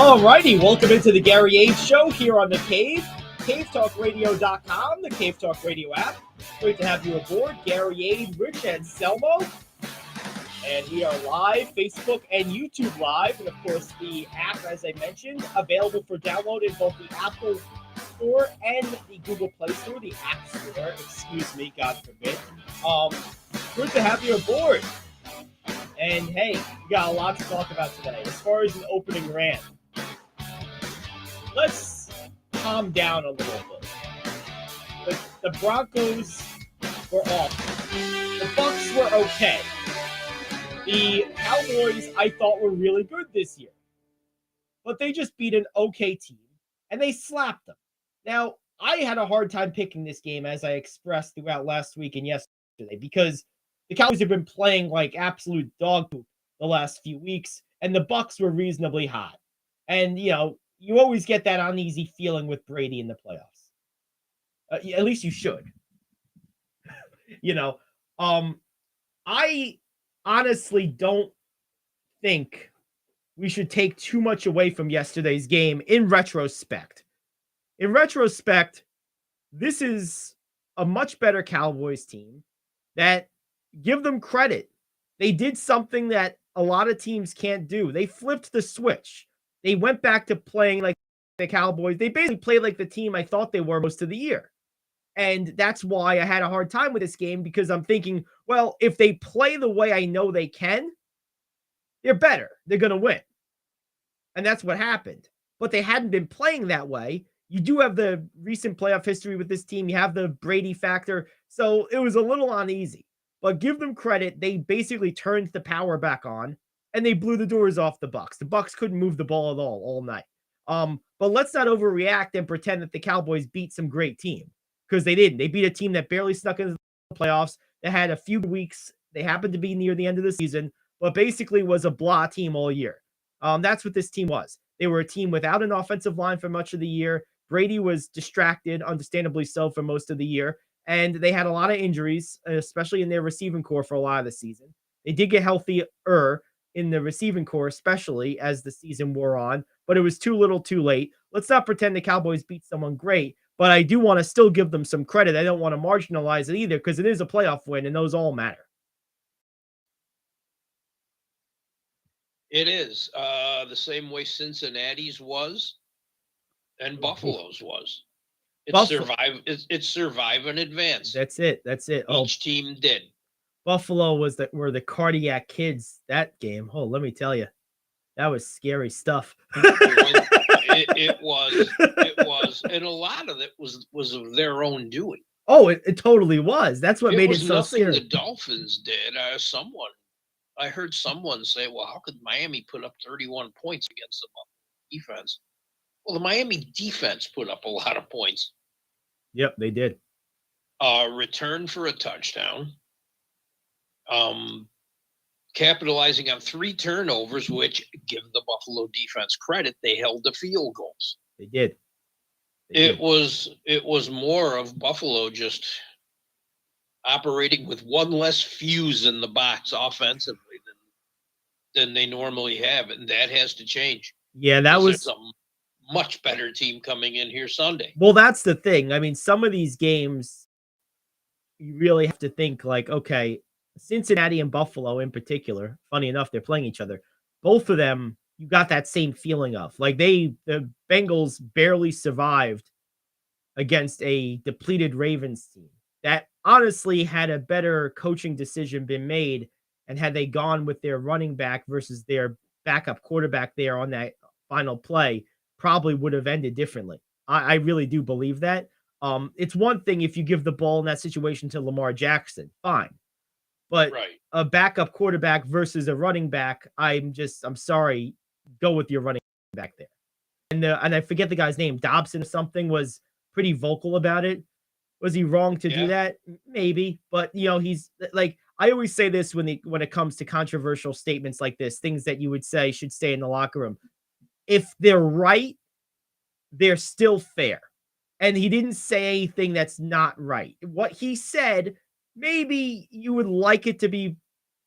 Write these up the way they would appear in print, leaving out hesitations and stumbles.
Alrighty, welcome into the Gary Ayd Show here on The Cave, cavetalkradio.com, the Cave Talk Radio app. Great to have you aboard, Gary Ayd, Rich, and Selmo. And we are live, Facebook and YouTube Live, and of course the app, as I mentioned, available for download in both the Apple Store and the Google Play Store, the App Store, excuse me, God forbid. Good to have you aboard. And hey, we got a lot to talk about today. As far as an opening rant, let's calm down a little bit. The Broncos were awful. The Bucks were okay. The Cowboys, I thought, were really good this year. But they just beat an okay team, and they slapped them. Now, I had a hard time picking this game, as I expressed throughout last week and yesterday, because the Cowboys have been playing like absolute dog poop the last few weeks, and the Bucks were reasonably hot. And, you know, you always get that uneasy feeling with Brady in the playoffs. At least you should. I honestly don't think we should take too much away from yesterday's game in retrospect. In retrospect, this is a much better Cowboys team that, give them credit, they did something that a lot of teams can't do. They flipped the switch. They went back to playing like the Cowboys. They basically played like the team I thought they were most of the year. And that's why I had a hard time with this game, because I'm thinking, well, if they play the way I know they can, they're better. They're going to win. And that's what happened. But they hadn't been playing that way. You do have the recent playoff history with this team. You have the Brady factor. So it was a little uneasy. But give them credit. They basically turned the power back on, and they blew the doors off the Bucks. The Bucks couldn't move the ball at all night. But let's not overreact and pretend that the Cowboys beat some great team, because they didn't. They beat a team that barely snuck into the playoffs. They had a few weeks. They happened to be near the end of the season, but basically was a blah team all year. That's what this team was. They were a team without an offensive line for much of the year. Brady was distracted, understandably so, for most of the year. And they had a lot of injuries, especially in their receiving core for a lot of the season. They did get healthier in the receiving core, especially as the season wore on, but it was too little too late. Let's not pretend the Cowboys beat someone great, but I do want to still give them some credit. I don't want to marginalize it either, because it is a playoff win, and those all matter. It is the same way Cincinnati's was and Buffalo's was. It's survive and advance. That's it. Each team did. Buffalo were the cardiac kids that game. Oh, let me tell you, that was scary stuff. It was, and a lot of it was of their own doing. Oh, it totally was. That's what made it so scary. Nothing the Dolphins did. I heard someone say, "Well, how could Miami put up 31 points against the Buffalo defense?" Well, the Miami defense put up a lot of points. Yep, they did. Return for a touchdown. Capitalizing on 3 turnovers, which, give the Buffalo defense credit, they held the field goals. They did. It was more of Buffalo just operating with one less fuse in the box offensively than they normally have, and that has to change. Yeah, that was a much better team coming in here Sunday. Well, that's the thing. I mean, some of these games, you really have to think like, okay, Cincinnati and Buffalo in particular, funny enough, they're playing each other. Both of them, you got that same feeling of. Like, the Bengals barely survived against a depleted Ravens team that honestly, had a better coaching decision been made, and had they gone with their running back versus their backup quarterback there on that final play, probably would have ended differently. I really do believe that. It's one thing if you give the ball in that situation to Lamar Jackson, fine. But a backup quarterback versus a running back, I'm sorry, go with your running back there. And I forget the guy's name, Dobson or something, was pretty vocal about it. Was he wrong to do that? Maybe, but he's like, I always say this when it comes to controversial statements like this, things that you would say should stay in the locker room. If they're right, they're still fair. And he didn't say anything that's not right. What he said, maybe you would like it to be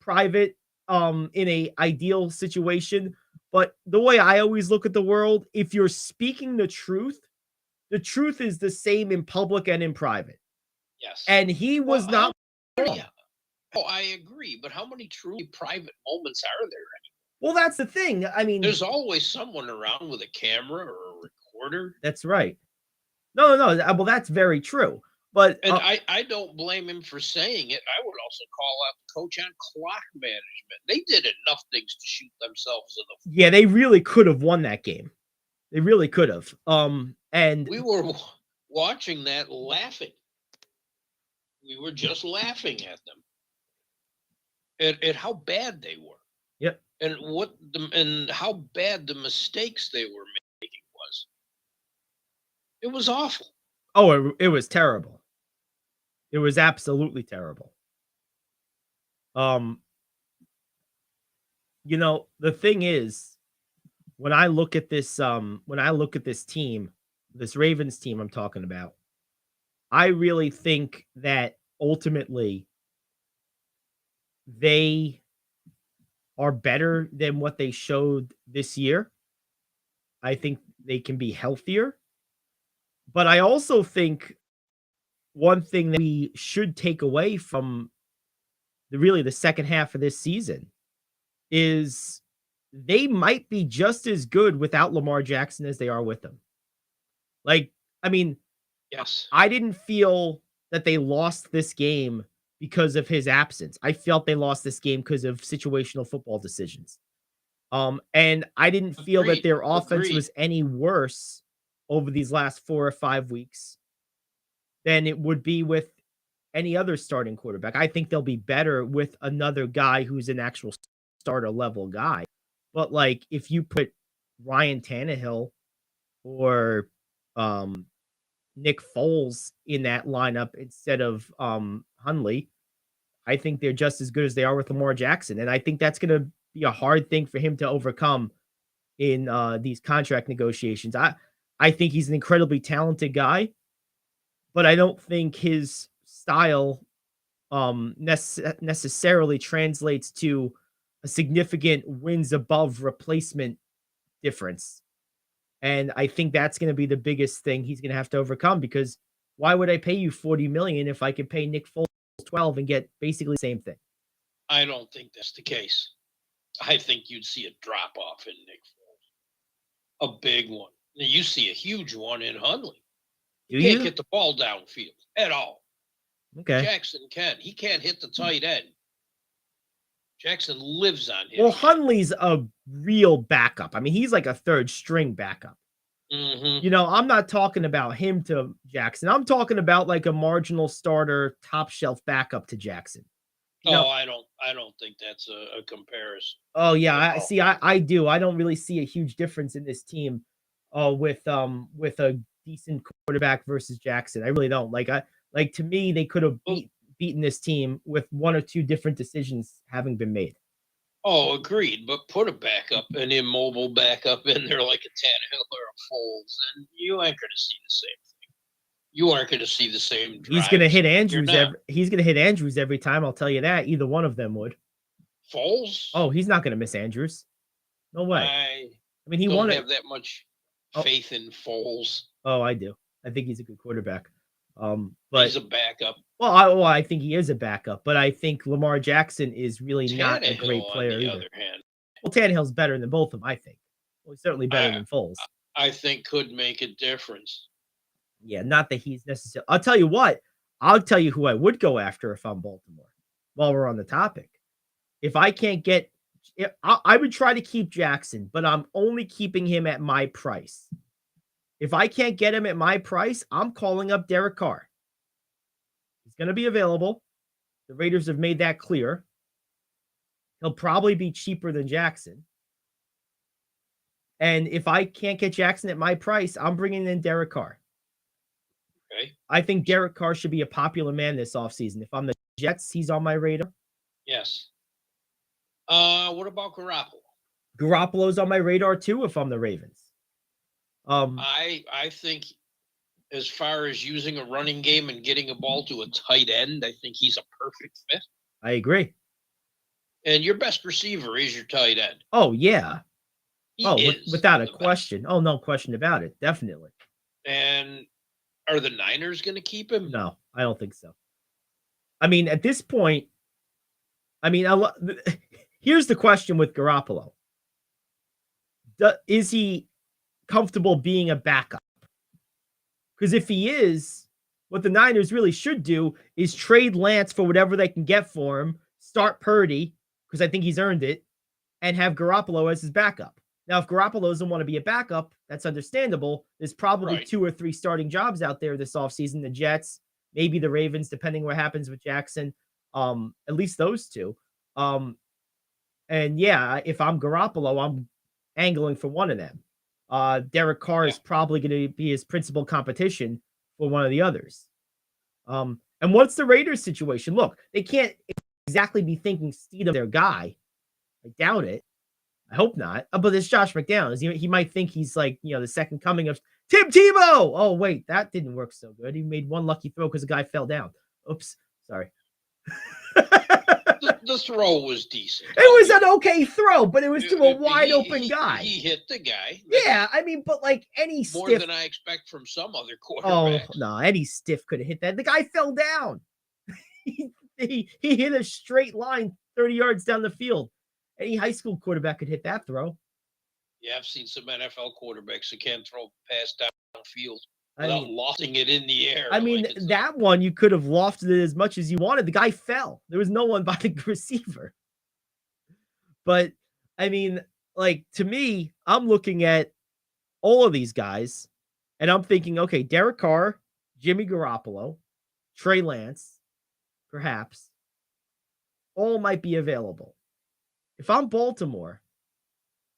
private in a ideal situation, But the way I always look at the world, if you're speaking the truth is the same in public and in private. Yes. And he was not wrong. Oh, I agree. But how many truly private moments are there? Well, that's the thing. I mean, there's always someone around with a camera or a recorder. That's right. No. Well, that's very true. But and I don't blame him for saying it. I would also call out the coach on clock management. They did enough things to shoot themselves in the foot. Yeah, they really could have won that game. They really could have. And we were watching that laughing. We were just laughing at them. At how bad they were. Yep. And how bad the mistakes they were making was. It was awful. Oh, it was terrible. It was absolutely terrible. You know, the thing is, when I look at this team, this Ravens team I'm talking about, I really think that ultimately they are better than what they showed this year. I think they can be healthier. But I also think one thing that we should take away from the second half of this season is they might be just as good without Lamar Jackson as they are with him. Like, I mean, yes, I didn't feel that they lost this game because of his absence. I felt they lost this game because of situational football decisions. And I didn't feel that their offense was any worse over these last 4 or 5 weeks than it would be with any other starting quarterback. I think they'll be better with another guy who's an actual starter level guy. But like if you put Ryan Tannehill or Nick Foles in that lineup instead of Hundley, I think they're just as good as they are with Lamar Jackson. And I think that's going to be a hard thing for him to overcome in these contract negotiations. I think he's an incredibly talented guy, but I don't think his style necessarily translates to a significant wins above replacement difference. And I think that's going to be the biggest thing he's going to have to overcome, because why would I pay you $40 million if I could pay Nick Foles 12 and get basically the same thing? I don't think that's the case. I think you'd see a drop off in Nick Foles. A big one. You see a huge one in Hundley. He can't get the ball downfield at all. Okay. Jackson can. He can't hit the tight end. Jackson lives on him. Well, Hundley's a real backup. I mean, he's like a third string backup. Mm-hmm. You know, I'm not talking about him to Jackson. I'm talking about like a marginal starter, top shelf backup to Jackson. I don't think that's a comparison. Oh yeah, I do. I don't really see a huge difference in this team with a decent quarterback versus Jackson. I really don't. Like to me, they could have beaten this team with one or two different decisions having been made. Oh, agreed. But put a backup, an immobile backup in there like a Tannehill or a Foles, and you ain't going to see the same thing. You aren't going to see the same drives. He's going to hit Andrews. He's going to hit Andrews every time. I'll tell you that. Either one of them would. Foles? Oh, he's not going to miss Andrews. No way. I mean, he don't have that much faith in Foles. Oh, I do. I think he's a good quarterback. But he's a backup. Well, I think he is a backup, but I think Lamar Jackson is really not a great player on the either. Other hand. Well, Tannehill's better than both of them, I think. Well, he's certainly better than Foles. I think could make a difference. Yeah, not that he's necessarily. I'll tell you what. I'll tell you who I would go after if I'm Baltimore. While we're on the topic, if I can't get, I would try to keep Jackson, but I'm only keeping him at my price. If I can't get him at my price, I'm calling up Derek Carr. He's going to be available. The Raiders have made that clear. He'll probably be cheaper than Jackson. And if I can't get Jackson at my price, I'm bringing in Derek Carr. Okay. I think Derek Carr should be a popular man this offseason. If I'm the Jets, he's on my radar. Yes. What about Garoppolo? Garoppolo's on my radar too if I'm the Ravens. I think as far as using a running game and getting a ball to a tight end, I think he's a perfect fit. I agree. And your best receiver is your tight end. Oh, yeah. He Oh, is without a the best. question. Oh, no question about it. Definitely. And are the Niners going to keep him? No, I don't think so. I mean, at this point, I mean, here's the question with Garoppolo. Is he comfortable being a backup? Because if he is, what the Niners really should do is trade Lance for whatever they can get for him, start Purdy, because I think he's earned it, and have Garoppolo as his backup. Now, if Garoppolo doesn't want to be a backup, that's understandable. There's probably Right. 2 or 3 starting jobs out there this offseason. The Jets, maybe the Ravens, depending what happens with Jackson. At least those 2. And yeah, if I'm Garoppolo, I'm angling for one of them. Derek Carr is probably going to be his principal competition for one of the others. And what's the Raiders situation? Look, they can't exactly be thinking Steedham their guy. I doubt it. I hope not. But it's Josh McDowell. He might think he's like, the second coming of Tim Tebow. Oh, wait, that didn't work so good. He made one lucky throw because the guy fell down. Oops. Sorry. The throw was decent. It was an okay throw, but it was to a wide open guy. He hit the guy. Yeah, I mean, but like any more stiff, than I expect from some other quarterbacks. Oh no, any stiff could have hit that. The guy fell down. he hit a straight line 30 yards down the field. Any high school quarterback could hit that throw. Yeah, I've seen some NFL quarterbacks that can't throw pass downfield without lofting it in the air. I mean, that one you could have lofted it as much as you wanted. The guy fell. There was no one by the receiver. But I mean, like, to me, I'm looking at all of these guys and I'm thinking, okay, Derek Carr, Jimmy Garoppolo, Trey Lance, perhaps, all might be available. If I'm Baltimore,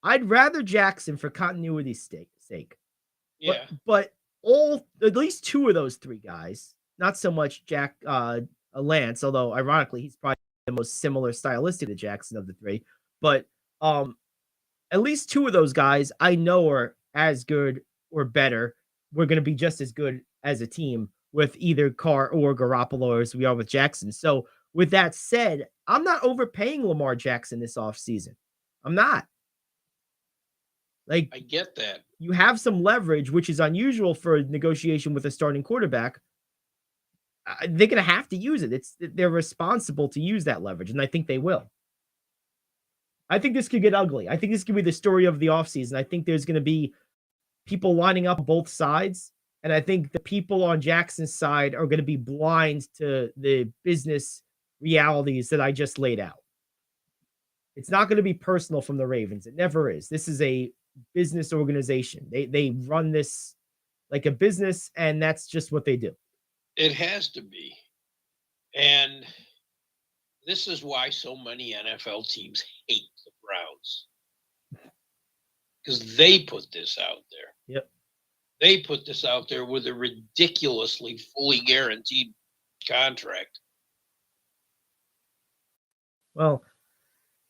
I'd rather Jackson for continuity's sake. Yeah. But at least 2 of those 3 guys, not so much Lance, although ironically he's probably the most similar stylistic to Jackson of the 3. But at least 2 of those guys I know are as good or better. We're going to be just as good as a team with either Carr or Garoppolo as we are with Jackson. So with that said, I'm not overpaying Lamar Jackson this offseason. I'm not. Like, I get that. You have some leverage, which is unusual for a negotiation with a starting quarterback. They're going to have to use it. They're responsible to use that leverage, and I think they will. I think this could get ugly. I think this could be the story of the offseason. I think there's going to be people lining up both sides, and I think the people on Jackson's side are going to be blind to the business realities that I just laid out. It's not going to be personal from the Ravens. It never is. This is a business organization. They run this like a business, and that's just what they do. It has to be. And this is why so many NFL teams hate the Browns. Because they put this out there. Yep. They put this out there with a ridiculously fully guaranteed contract. Well,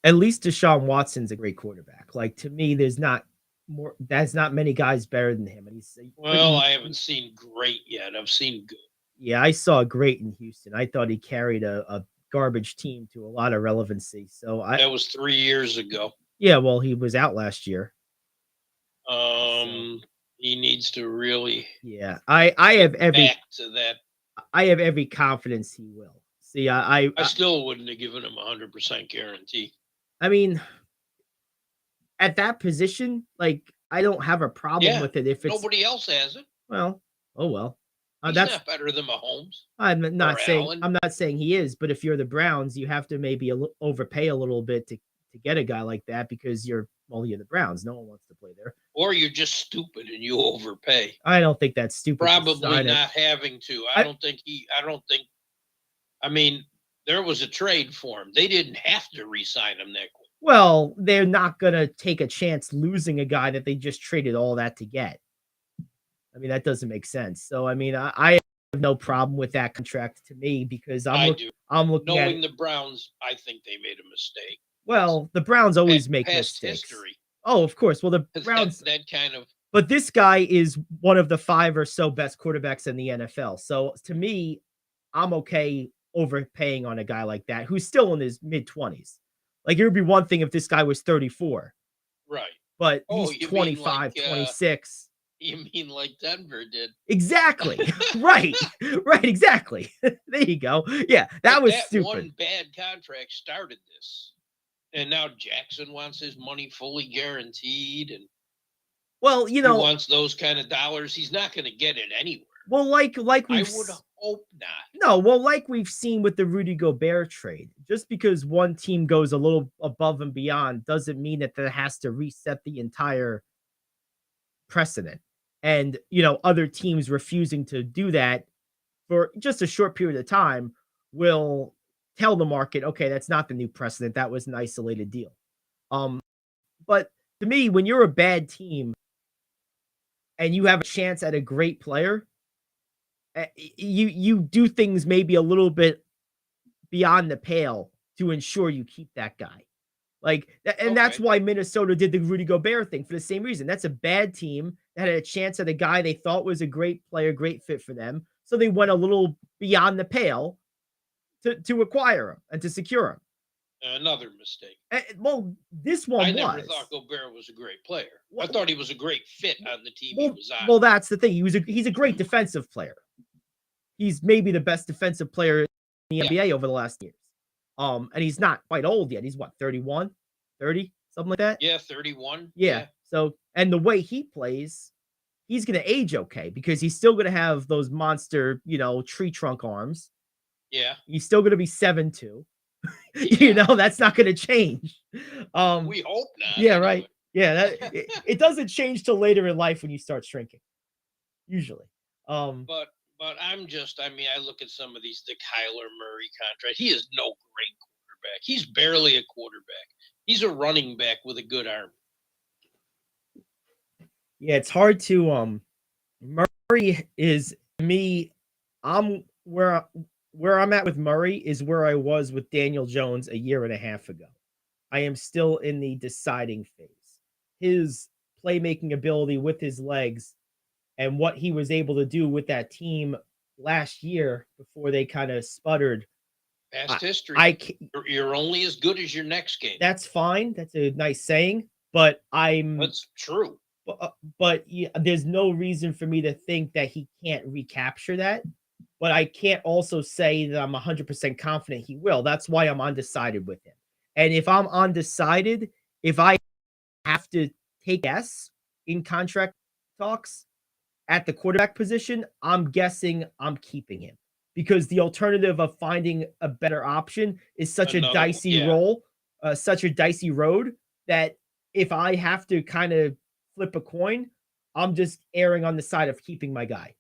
at least Deshaun Watson's a great quarterback. Like, to me, there's not many guys better than him. And I haven't seen great yet. I've seen good. Yeah, I saw great in Houston. I thought he carried a garbage team to a lot of relevancy. So that was 3 years ago. Yeah, well, he was out last year. He needs to really. Yeah, I have every back to that. I have every confidence he will. See, I still wouldn't have given him 100% guarantee. I mean, at that position, like, I don't have a problem with it if it's nobody else has it. Well, oh well. He's not better than Mahomes. I'm not saying he is, but if you're the Browns, you have to maybe overpay a little bit to get a guy like that because you're the Browns. No one wants to play there. Or you're just stupid and you overpay. I don't think that's stupid. Probably not having to. I mean, there was a trade for him. They didn't have to re-sign him that quick. Well, they're not going to take a chance losing a guy that they just traded all that to get. I mean, that doesn't make sense. So, I mean, I have no problem with that contract to me because I'm looking knowing the Browns, I think they made a mistake. Well, the Browns always make mistakes. History. Oh, of course. Well, the Browns that kind of. But this guy is one of the 5 or so best quarterbacks in the NFL. So to me, I'm okay overpaying on a guy like that who's still in his mid-20s. Like, it would be one thing if this guy was 34. Right. but Oh, he's you mean like 25, 26. you mean like Denver did? Exactly. Right. Right, exactly. There you go. Yeah, that But was that stupid. one bad contract started this. And now Jackson wants his money fully guaranteed, and Well, he wants those kind of dollars. He's not going to get it anywhere. well, like I we've would hope not. no, well, like we've seen with the Rudy Gobert trade, just because one team goes a little above and beyond doesn't mean that has to reset the entire precedent. And, other teams refusing to do that for just a short period of time will tell the market, okay, that's not the new precedent. That was an isolated deal. But to me, when you're a bad team and you have a chance at a great player, you do things maybe a little bit beyond the pale to ensure you keep that guy. And that's why Minnesota did the Rudy Gobert thing for the same reason. That's a bad team that had a chance at a guy they thought was a great player, great fit for them. So they went a little beyond the pale to acquire him and to secure him. Another mistake. Well, this one I never thought Gobert was a great player. I thought he was a great fit on the team he was on. Well, that's the thing. He's a great defensive player. He's maybe the best defensive player in the NBA over the last years. And he's not quite old yet. He's what, 31, 30, something like that? Yeah, 31. Yeah. So, and the way he plays, he's going to age okay because he's still going to have those monster, tree trunk arms. Yeah. He's still going to be 7'2". Yeah. That's not going to change. We hope not. Yeah, right. Yeah, it doesn't change till later in life when you start shrinking. Usually. But I look at some of these, the Kyler Murray contract. He is no great quarterback. He's barely a quarterback. He's a running back with a good arm. Yeah, it's hard to Murray is me. I'm where I'm at with Murray is where I was with Daniel Jones a year and a half ago. I am still in the deciding phase. His playmaking ability with his legs and what he was able to do with that team last year before they kind of sputtered. Past history. You're only as good as your next game. That's fine. That's a nice saying, but That's true. But there's no reason for me to think that he can't recapture that. But I can't also say that I'm 100% confident he will. That's why I'm undecided with him. And if I'm undecided, if I have to take S in contract talks at the quarterback position, I'm guessing I'm keeping him because the alternative of finding a better option is such a dicey such a dicey road that if I have to kind of flip a coin, I'm just erring on the side of keeping my guy.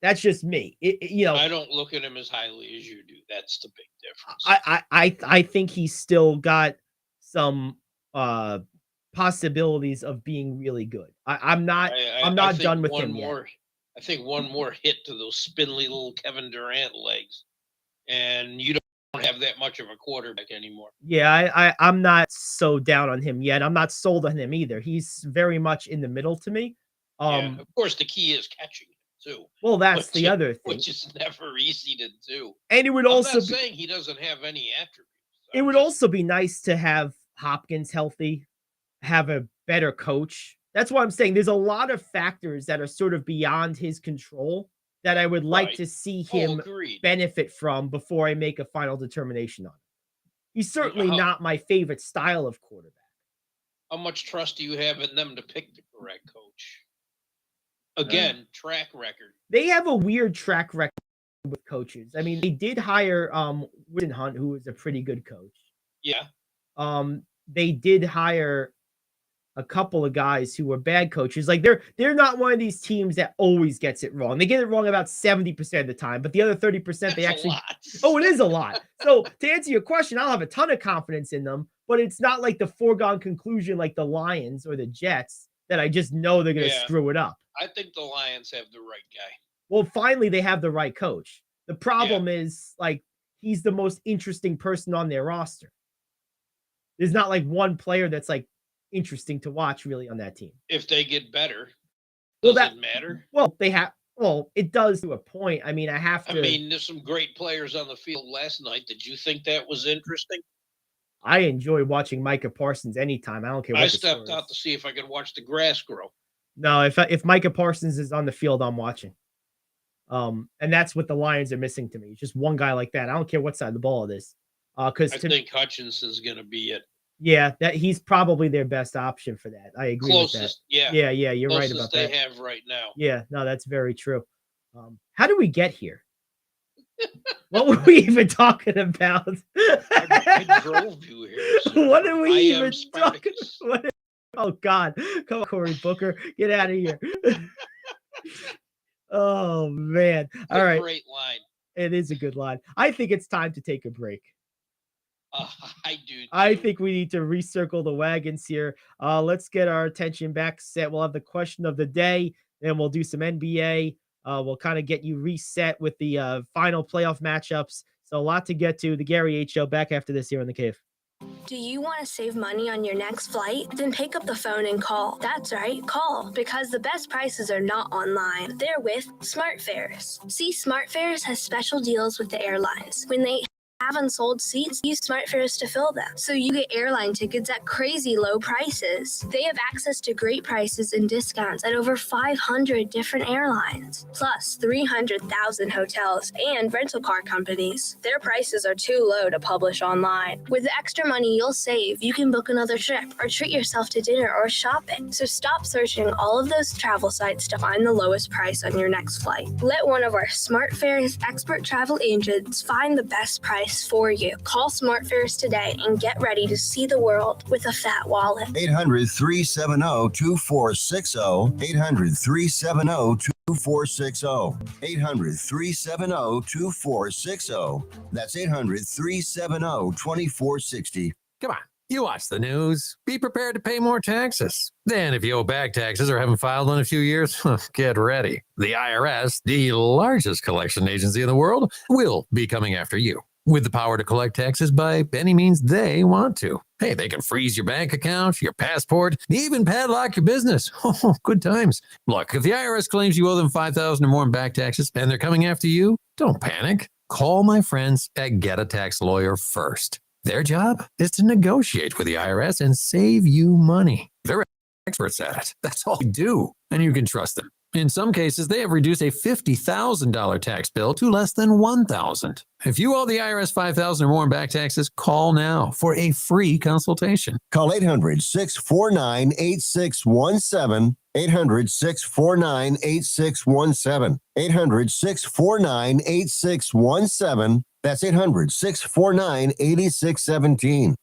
That's just me. I don't look at him as highly as you do. That's the big difference. I think he's still got some possibilities of being really good. I'm not done with him yet. I think one more hit to those spindly little Kevin Durant legs, and you don't have that much of a quarterback anymore. Yeah, I'm not so down on him yet. I'm not sold on him either. He's very much in the middle to me. Of course, the key is catching him too. Well, that's the other thing, which is never easy to do. And it would also I'm not saying he doesn't have any attributes. It would also be nice to have Hopkins healthy, have a better coach. That's what I'm saying. There's a lot of factors that are sort of beyond his control that I would like to see him benefit from before I make a final determination on it. He's certainly not my favorite style of quarterback. How much trust do you have in them to pick the correct coach? Again, track record. They have a weird track record with coaches. I mean, they did hire Whitten Hunt, who was a pretty good coach. Yeah. They did hire a couple of guys who were bad coaches. Like they're not one of these teams that always gets it wrong. They get it wrong about 70% of the time, but the other 30% they actually it is a lot. So to answer your question, I'll have a ton of confidence in them, but it's not like the foregone conclusion like the Lions or the Jets that I just know they're going to screw it up. I think the Lions have the right guy. Well, finally they have the right coach. The problem is like he's the most interesting person on their roster. There's not like one player that's like interesting to watch really on that team. If they get better, does it matter? Well, it does to a point. I mean, there's some great players on the field last night. Did you think that was interesting? I enjoy watching Micah Parsons anytime. I don't care what I the score stepped out to is. see if I could watch the grass grow. No, if Micah Parsons is on the field, I'm watching. And that's what the Lions are missing to me. Just one guy like that. I don't care what side of the ball it is. Because I think Hutchinson's going to be it. yeah, that he's probably their best option for that. I agree with that. Closest, yeah. Yeah, you're right about Closest they that. have right now. Yeah, no, that's very true. How do we get here? What were we even talking about? I drove you here. sir. What are we I even am talking? Spartacus. Oh God, come on, Cory Booker, get out of here. Oh man. All right. Great line. It is a good line. I think it's time to take a break. I do. Too. I think we need to recircle the wagons here. Let's get our attention back set. We'll have the question of the day, then we'll do some NBA. We'll kind of get you reset with the final playoff matchups. So a lot to get to. The Gary Ayd Show back after this here in the cave. Do you want to save money on your next flight? Then pick up the phone and call. That's right, call. Because the best prices are not online. They're with SmartFares. See, SmartFares has special deals with the airlines. When they have unsold seats, use SmartFares to fill them. So you get airline tickets at crazy low prices. They have access to great prices and discounts at over 500 different airlines, plus 300,000 hotels and rental car companies. Their prices are too low to publish online. With the extra money you'll save, you can book another trip or treat yourself to dinner or shopping. So stop searching all of those travel sites to find the lowest price on your next flight. Let one of our SmartFares expert travel agents find the best price for you. Call SmartFares today and get ready to see the world with a fat wallet. 800-370-2460. 800-370-2460. 800-370-2460. That's 800-370-2460. Come on, you watch the news. Be prepared to pay more taxes. Then if you owe back taxes or haven't filed in a few years, get ready. The IRS, the largest collection agency in the world, will be coming after you, with the power to collect taxes by any means they want to. Hey, they can freeze your bank account, your passport, even padlock your business. Oh, good times. Look, if the IRS claims you owe them $5,000 or more in back taxes and they're coming after you, don't panic. Call my friends at Get a Tax Lawyer first. Their job is to negotiate with the IRS and save you money. They're experts at it. That's all they do, and you can trust them. In some cases, they have reduced a $50,000 tax bill to less than $1,000. If you owe the IRS $5,000 or more in back taxes, call now for a free consultation. Call 800-649-8617. 800-649-8617. 800-649-8617. That's 800-649-8617.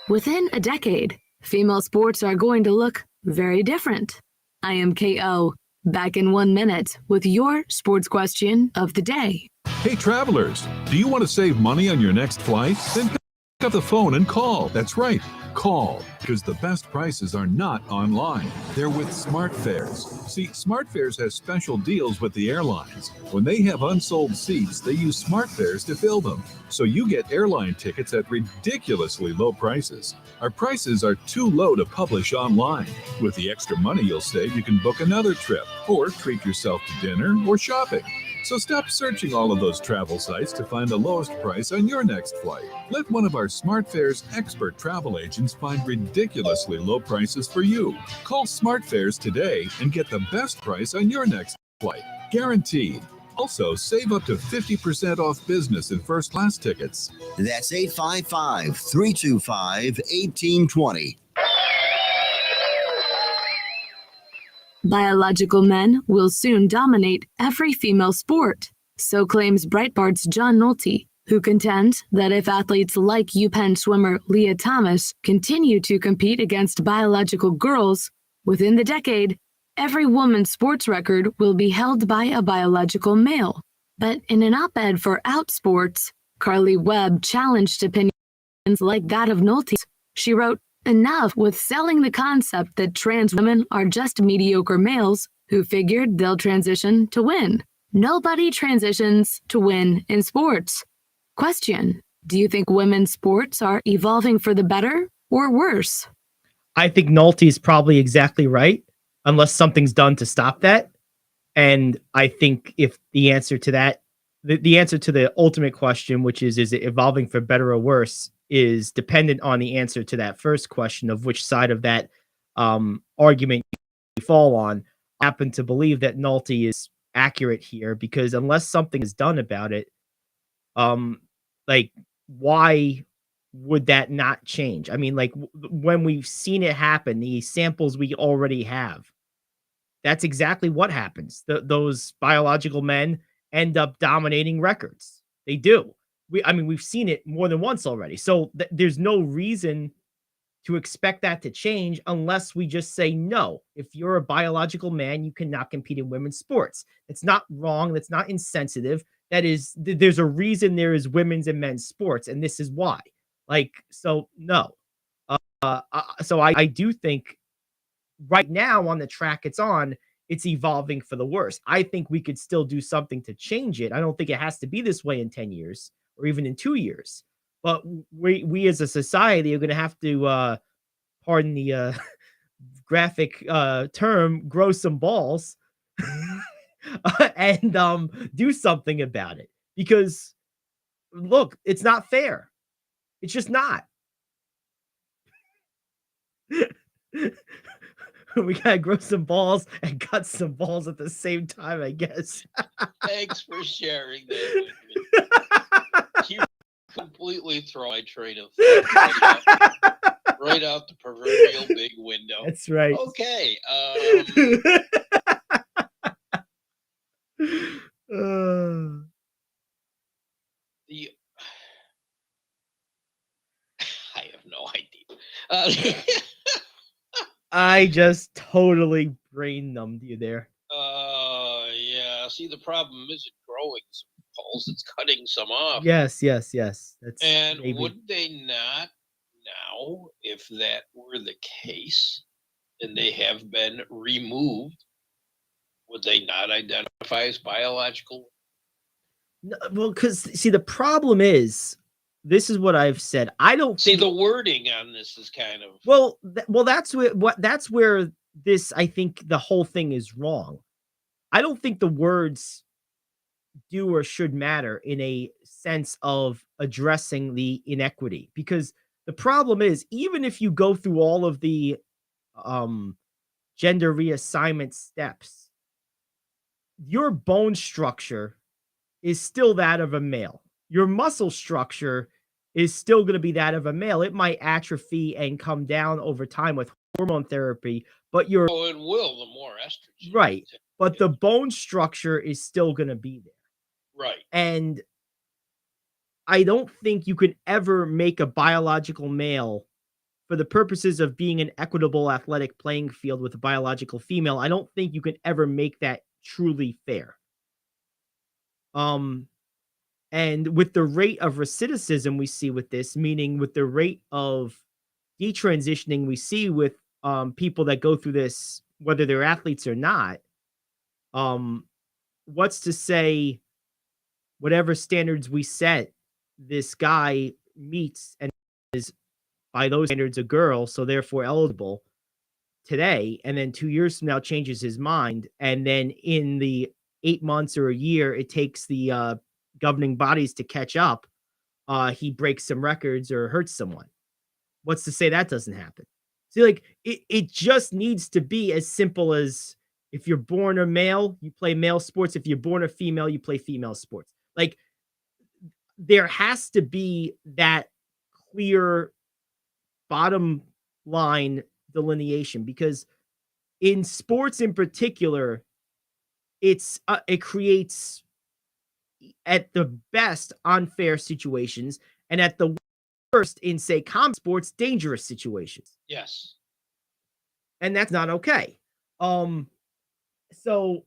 Within a decade, female sports are going to look very different. I am KO, back in 1 minute with your sports question of the day. Hey travelers, do you want to save money on your next flight? Then pick up the phone and call. That's right, call, because the best prices are not online. They're with SmartFares. See, SmartFares has special deals with the airlines. When they have unsold seats, they use SmartFares to fill them. So you get airline tickets at ridiculously low prices. Our prices are too low to publish online. With the extra money you'll save, you can book another trip or treat yourself to dinner or shopping. So stop searching all of those travel sites to find the lowest price on your next flight. Let one of our SmartFares expert travel agents find ridiculously low prices for you. Call SmartFares today and get the best price on your next flight. Guaranteed. Also, save up to 50% off business and first class tickets. That's 855-325-1820. Biological men will soon dominate every female sport, so claims Breitbart's John Nolte, who contends that if athletes like UPenn swimmer Leah Thomas continue to compete against biological girls, within the decade, every woman's sports record will be held by a biological male. But in an op-ed for Outsports, Carly Webb challenged opinions like that of Nolte's. She wrote, "Enough with selling the concept that trans women are just mediocre males who figured they'll transition to win. Nobody transitions to win in sports." Question: do you think women's sports are evolving for the better or worse? I think Nolte's probably exactly right, unless something's done to stop that. And I think if the answer to that the answer to the ultimate question, which is it evolving for better or worse, is dependent on the answer to that first question of which side of that argument you fall on. I happen to believe that Nolte is accurate here because unless something is done about it, like why would that not change? I mean, like when we've seen it happen, the samples we already have, that's exactly what happens. Those biological men end up dominating records. They do. I mean, we've seen it more than once already. So there's no reason to expect that to change unless we just say no. If you're a biological man, you cannot compete in women's sports. It's not wrong. That's not insensitive. That is, there's a reason there is women's and men's sports, and this is why. Like, so no. So I do think right now on the track it's on, it's evolving for the worse. I think we could still do something to change it. I don't think it has to be this way in 10 years or even in 2 years. But we as a society are going to have to, pardon the graphic term, grow some balls and do something about it. Because look, it's not fair. It's just not. We gotta grow some balls and cut some balls at the same time, I guess. Thanks for sharing that with me. You completely throw my train of thought right out the proverbial big window. That's right. Okay. I have no idea. I just totally brain numbed you there. Yeah. See, the problem isn't growing some balls; it's cutting some off. Yes. That's And maybe. would they not now, if that were the case, and they have been removed, would they not identify as biological? No, well, because see, the problem is, this is what I've said. I don't See, the wording on this is kind of well, that's where this, I think the whole thing is wrong. I don't think the words do or should matter in a sense of addressing the inequity, because the problem is, even if you go through all of the gender reassignment steps, your bone structure is still that of a male. Your muscle structure is still going to be that of a male. It might atrophy and come down over time with hormone therapy, but your oh, it will the more estrogen. right, but the bone structure is still going to be there. Right. And I don't think you could ever make a biological male for the purposes of being an equitable athletic playing field with a biological female. I don't think you can ever make that truly fair. And with the rate of recidivism we see with this, meaning with the rate of detransitioning we see with people that go through this, whether they're athletes or not, what's to say whatever standards we set, this guy meets and is by those standards a girl, so therefore eligible today, and then 2 years from now changes his mind, and then in the 8 months or a year it takes the governing bodies to catch up, he breaks some records or hurts someone. What's to say that doesn't happen? See, like it just needs to be as simple as, if you're born a male, you play male sports. If you're born a female, you play female sports. Like, there has to be that clear bottom line delineation, because in sports in particular, it creates, at the best, unfair situations, and at the worst, in say common sports, dangerous situations. Yes. And that's not okay. So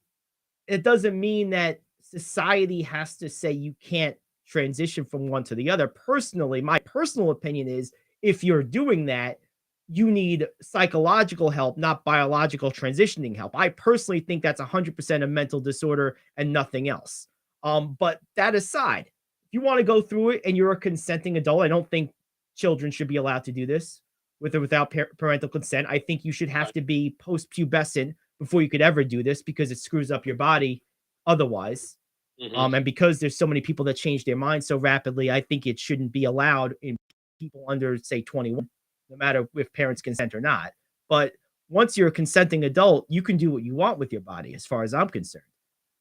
it doesn't mean that society has to say you can't transition from one to the other. Personally, my personal opinion is, if you're doing that, you need psychological help, not biological transitioning help. I personally think that's 100% a mental disorder and nothing else. But that aside, if you want to go through it and you're a consenting adult, I don't think children should be allowed to do this with or without parental consent. I think you should have to be post-pubescent before you could ever do this, because it screws up your body otherwise. Mhm. And because there's so many people that change their minds so rapidly, I think it shouldn't be allowed in people under, say, 21, no matter if parents consent or not. But once you're a consenting adult, you can do what you want with your body, as far as I'm concerned.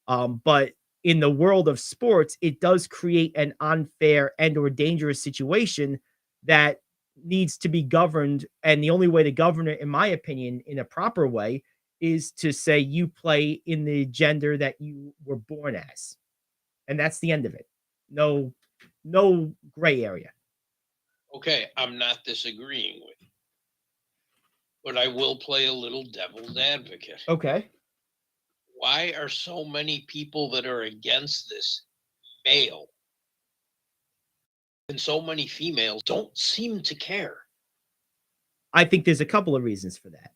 But in the world of sports, it does create an unfair and or dangerous situation that needs to be governed. And the only way to govern it, in my opinion, in a proper way, is to say you play in the gender that you were born as. And that's the end of it. No, no gray area. Okay, I'm not disagreeing with you, but I will play a little devil's advocate. Okay. Why are so many people that are against this male and so many females don't seem to care? I think there's a couple of reasons for that.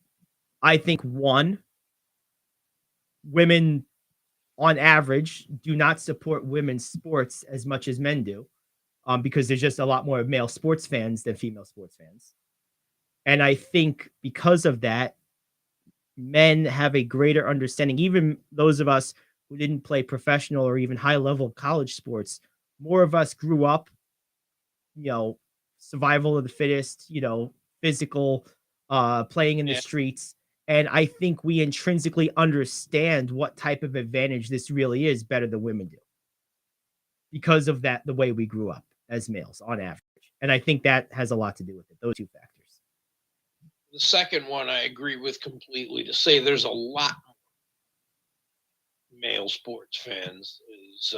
I think one, women on average do not support women's sports as much as men do, because there's just a lot more male sports fans than female sports fans. And I think because of that, men have a greater understanding, even those of us who didn't play professional or even high level college sports, more of us grew up, survival of the fittest, physical, playing in the Yeah. streets. And I think we intrinsically understand what type of advantage this really is better than women do because of that, the way we grew up as males on average. And I think that has a lot to do with it, those two factors. The second one I agree with completely. To say there's a lot more male sports fans is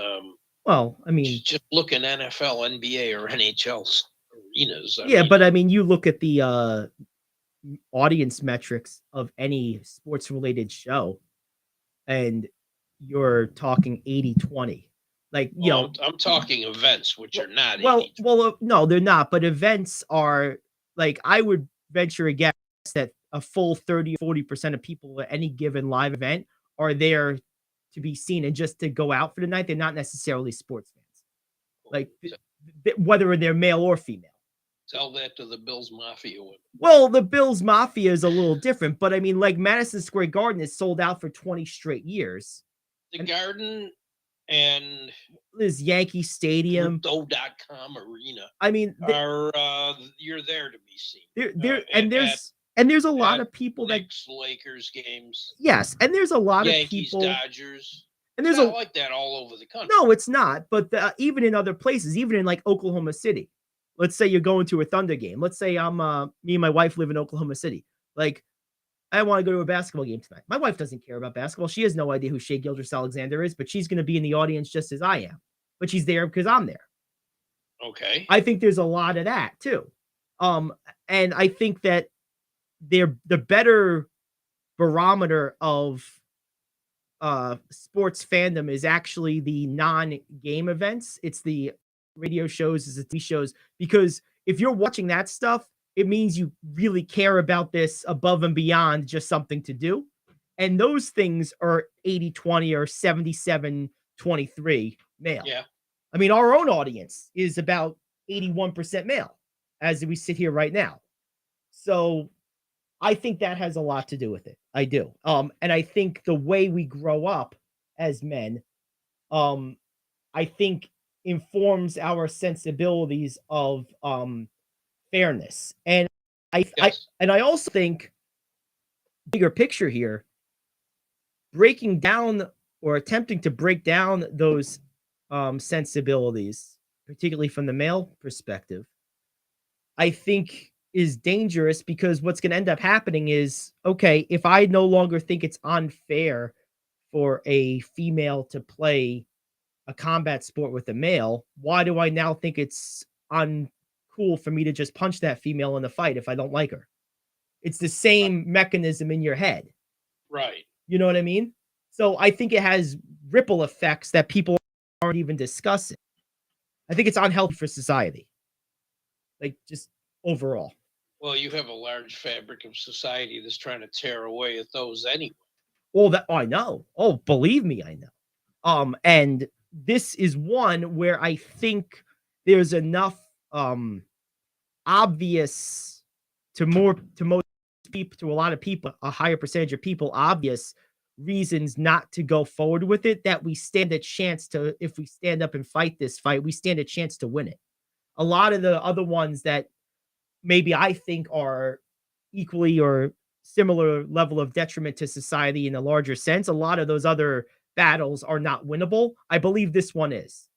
Well, I mean, just look in NFL, NBA, or NHL arenas. yeah, but I mean, you look at the audience metrics of any sports related show, and you're talking 80-20. Like, I'm talking events, which are not. well, 80. no, they're not. But events are, like, I would venture a guess that a full 30 or 40% of people at any given live event are there to be seen and just to go out for the night. They're not necessarily sports fans, like whether they're male or female. Tell that to the Bills Mafia women. Well, the Bills Mafia is a little different, but I mean, like, Madison Square Garden is sold out for 20 straight years. The Garden and This Yankee Stadium, Crypto.com arena. I mean, Are you're there to be seen. there's a lot of people that Knicks, Lakers games. yes, and there's a lot Yankees, of people, Dodgers. and It's there's not like that all over the country. no, it's not. But even in other places, even in like Oklahoma City, let's say you're going to a Thunder game. Let's say I'm me and my wife live in Oklahoma City. Like, I want to go to a basketball game tonight. My wife doesn't care about basketball. She has no idea who Shea Gilgeous-Alexander is, but she's going to be in the audience just as I am. But she's there because I'm there. Okay. I think there's a lot of that too. And I think that they're the better barometer of sports fandom is actually the non-game events. It's the radio shows, it's the TV shows, because if you're watching that stuff, it means you really care about this above and beyond just something to do. And those things are 80-20 or 77-23 male. Yeah. I mean, our own audience is about 81% male as we sit here right now. So I think that has a lot to do with it. I do. And I think the way we grow up as men, I think informs our sensibilities of fairness. And Yes. I also think, bigger picture here, breaking down or attempting to break down those sensibilities, particularly from the male perspective, I think is dangerous, because what's going to end up happening is, okay, if I no longer think it's unfair for a female to play a combat sport with a male, why do I now think it's uncool for me to just punch that female in the fight if I don't like her? It's the same mechanism in your head. Right. You know what I mean? So I think it has ripple effects that people aren't even discussing. I think it's unhealthy for society. Like, just overall. Well, you have a large fabric of society that's trying to tear away at those anyway. I know. Oh, believe me, I know. And this is one where I think there's enough obvious to most people, to a lot of people, a higher percentage of people, obvious reasons not to go forward with it, that we stand a chance to, if we stand up and fight this fight, we stand a chance to win it. A lot of the other ones that maybe I think are equally or similar level of detriment to society in a larger sense, a lot of those other battles are not winnable. I believe this one is.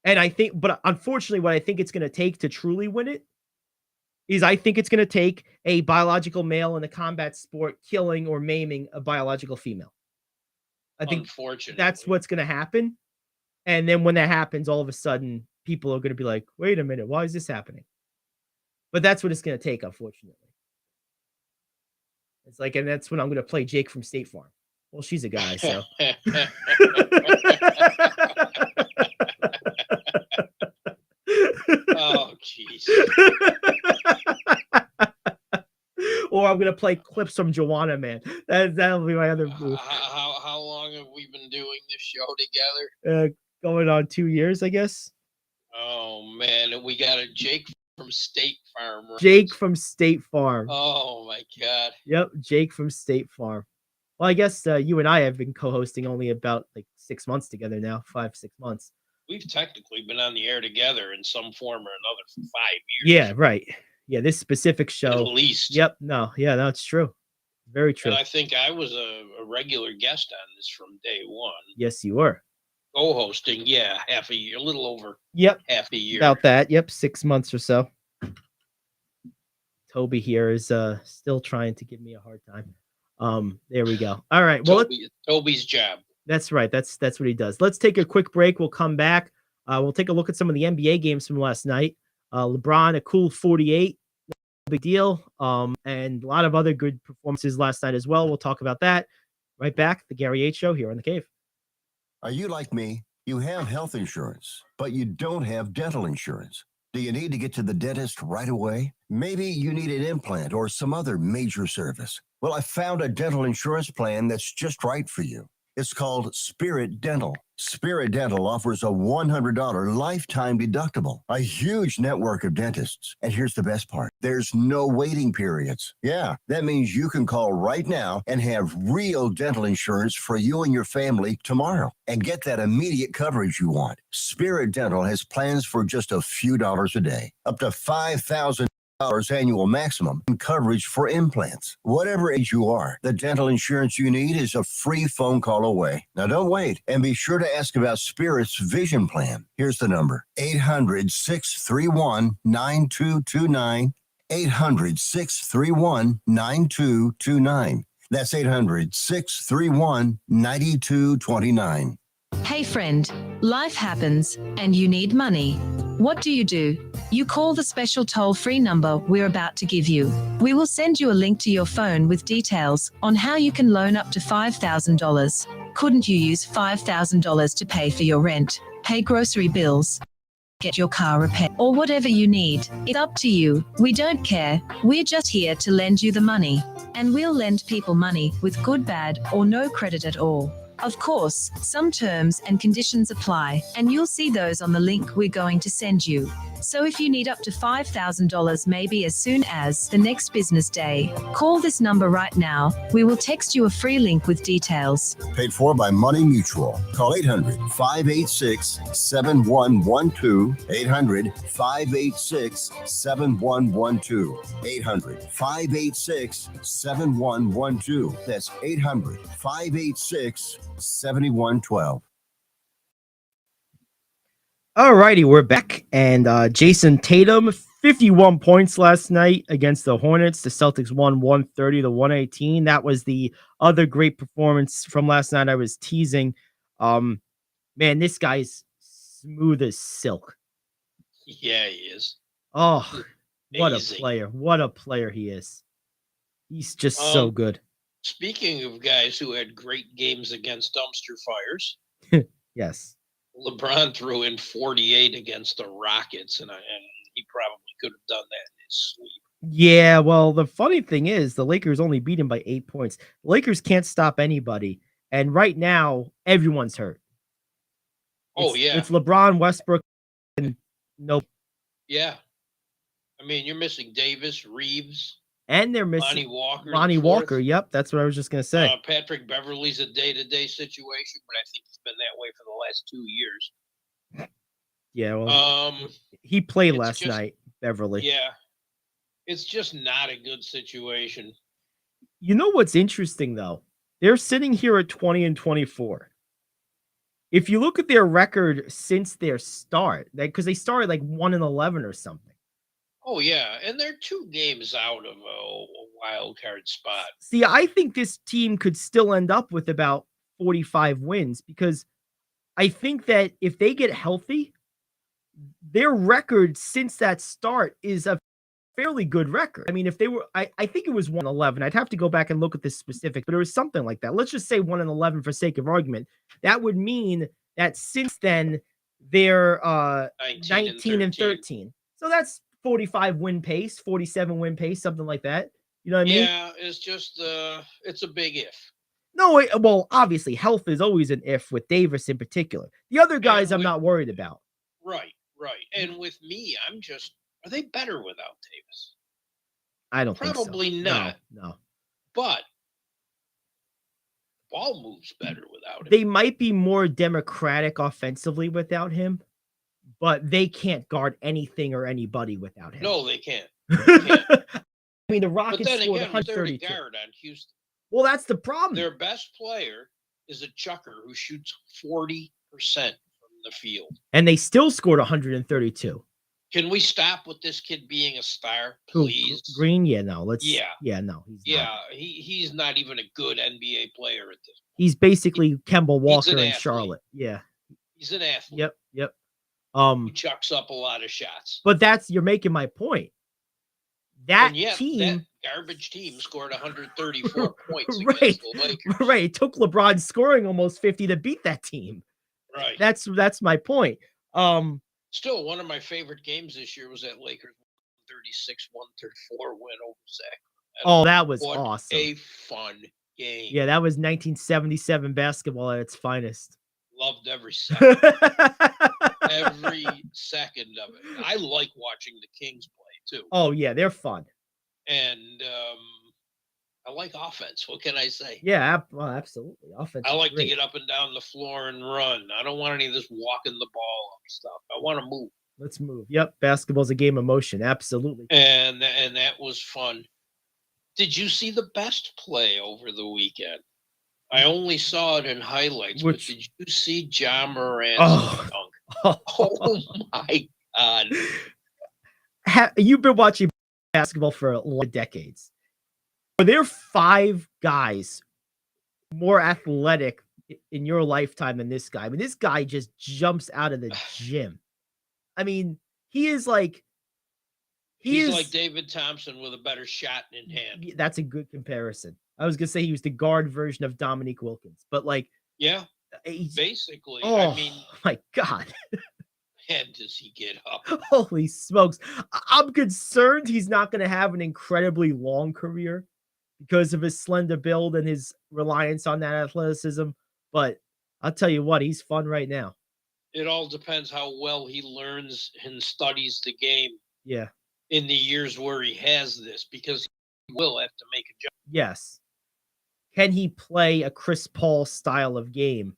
And I think, but unfortunately, what I think it's going to take to truly win it is I think it's going to take a biological male in a combat sport killing or maiming a biological female. I think that's what's going to happen. And then when that happens, all of a sudden, people are going to be like, wait a minute, why is this happening? But that's what it's going to take, unfortunately. It's like, and that's when I'm going to play Jake from State Farm. Well, she's a guy, so. Oh, jeez. Or I'm going to play clips from Joanna, man. That'll be my other move. How long have we been doing this show together? Going on 2 years, I guess. Oh, man. And we got a Jake from State Farm. Right? Jake from State Farm. Oh, my God. Yep, Jake from State Farm. Well, I guess you and I have been co-hosting only about like 6 months together now, 5-6 months. We've technically been on the air together in some form or another for 5 years. Yeah, right. Yeah, this specific show. At least. Yep. No, yeah, that's true. Very true. And I think I was a regular guest on this from day one. Yes, you were. Co-hosting, yeah, half a year, a little over half a year. About that, yep, 6 months or so. Toby here is still trying to give me a hard time. There we go. All right. Well, Toby's job. That's right. That's what he does. Let's take a quick break. We'll come back. We'll take a look at some of the NBA games from last night. LeBron, a cool 48. Big deal. And a lot of other good performances last night as well. We'll talk about that right back. The Gary Ayd Show here on The Cave. Are you like me? You have health insurance, but you don't have dental insurance. Do you need to get to the dentist right away? Maybe you need an implant or some other major service. Well, I found a dental insurance plan that's just right for you. It's called Spirit Dental. Spirit Dental offers a $100 lifetime deductible, a huge network of dentists. And here's the best part. There's no waiting periods. Yeah, that means you can call right now and have real dental insurance for you and your family tomorrow and get that immediate coverage you want. Spirit Dental has plans for just a few dollars a day, up to $5,000 annual maximum and coverage for implants. Whatever age you are, the dental insurance you need is a free phone call away. Now don't wait and be sure to ask about Spirit's vision plan. Here's the number: 800-631-9229. 800-631-9229. That's 800-631-9229. Hey friend, life happens and you need money. What do? You call the special toll-free number we're about to give you. We will send you a link to your phone with details on how you can loan up to $5,000. Couldn't you use $5,000 to pay for your rent, pay grocery bills, get your car repaired, or whatever you need? It's up to you. We don't care. We're just here to lend you the money. And we'll lend people money with good, bad, or no credit at all. Of course, some terms and conditions apply, and you'll see those on the link we're going to send you. So if you need up to $5,000 maybe as soon as the next business day, call this number right now. We will text you a free link with details. Paid for by Money Mutual. Call 800-586-7112. 800-586-7112. 800-586-7112. That's 800-586-7112. All righty, we're back. And Jason Tatum, 51 points last night against the Hornets. The Celtics won 130-118. That was the other great performance from last night I was teasing. Man, this guy's smooth as silk. Yeah, he is. Oh, what a player. What a player he is. He's just so good. Speaking of guys who had great games against dumpster fires. Yes. LeBron threw in 48 against the Rockets, and he probably could have done that in his sleep. Yeah, well, the funny thing is the Lakers only beat him by 8 points. The Lakers can't stop anybody, and right now, everyone's hurt. It's LeBron, Westbrook, and nope. Yeah. I mean, you're missing Davis, Reeves. And they're Lonnie missing Walker. Lonnie the fourth. Walker. Yep, that's what I was just gonna say. Patrick Beverly's a day-to-day situation, but I think he's been that way for the last 2 years. Yeah, well, he played last night, Beverly. Yeah, it's just not a good situation. You know what's interesting though? They're sitting here at 20-24. If you look at their record since their start, because they started like 1-11 or something. Oh yeah, and they're 2 games out of a wild card spot. See, I think this team could still end up with about 45 wins because I think that if they get healthy, their record since that start is a fairly good record. I mean, if they were, I think it was 1-11. I'd have to go back and look at this specific, but it was something like that. Let's just say 1-11 for sake of argument. That would mean that since then they're 19-13. So that's 45 win pace, 47 win pace, something like that. You know what I mean? Yeah, it's just it's a big if. No, well, obviously health is always an if with Davis in particular. The other guys I'm not worried about. Right. And with me, are they better without Davis? I don't think so. Probably not. No. But ball moves better without him. They might be more democratic offensively without him, but they can't guard anything or anybody without him. No, they can't. I mean, the Rockets but then scored again, they're the 132. guard on Houston. Well, that's the problem. Their best player is a chucker who shoots 40% from the field. And they still scored 132. Can we stop with this kid being a star, please? Green? Yeah, no. He's he's not even a good NBA player at this point. He's basically Kemba Walker in Charlotte. Yeah. He's an athlete. Yep. He chucks up a lot of shots. But you're making my point. That garbage team scored 134 points right, against the Lakers. Right. It took LeBron scoring almost 50 to beat that team. Right. That's my point. Still, one of my favorite games this year was that Lakers 136-134 win over Sacramento. Oh, that was awesome. A fun game. Yeah, that was 1977 basketball at its finest. Loved every second. Every second of it. I like watching the Kings play too. Oh yeah, they're fun. And I like offense. What can I say? Yeah, well, absolutely. Offense. I like to get up and down the floor and run. I don't want any of this walking the ball up stuff. I want to move. Let's move. Yep, basketball's a game of motion. Absolutely. And that was fun. Did you see the best play over the weekend? I only saw it in highlights, but did you see Ja Morant's dunk? Oh my God. You've been watching basketball for decades. Are there 5 guys more athletic in your lifetime than this guy? I mean, this guy just jumps out of the gym. I mean, he's like David Thompson with a better shot in hand. That's a good comparison. I was gonna say he was the guard version of Dominique Wilkins, but yeah, basically. Oh, I mean, my God. Man, does he get up? Holy smokes. I'm concerned he's not going to have an incredibly long career because of his slender build and his reliance on that athleticism. But I'll tell you what, he's fun right now. It all depends how well he learns and studies the game. Yeah. In the years where he has this, because he will have to make a jump. Yes. Can he play a Chris Paul style of game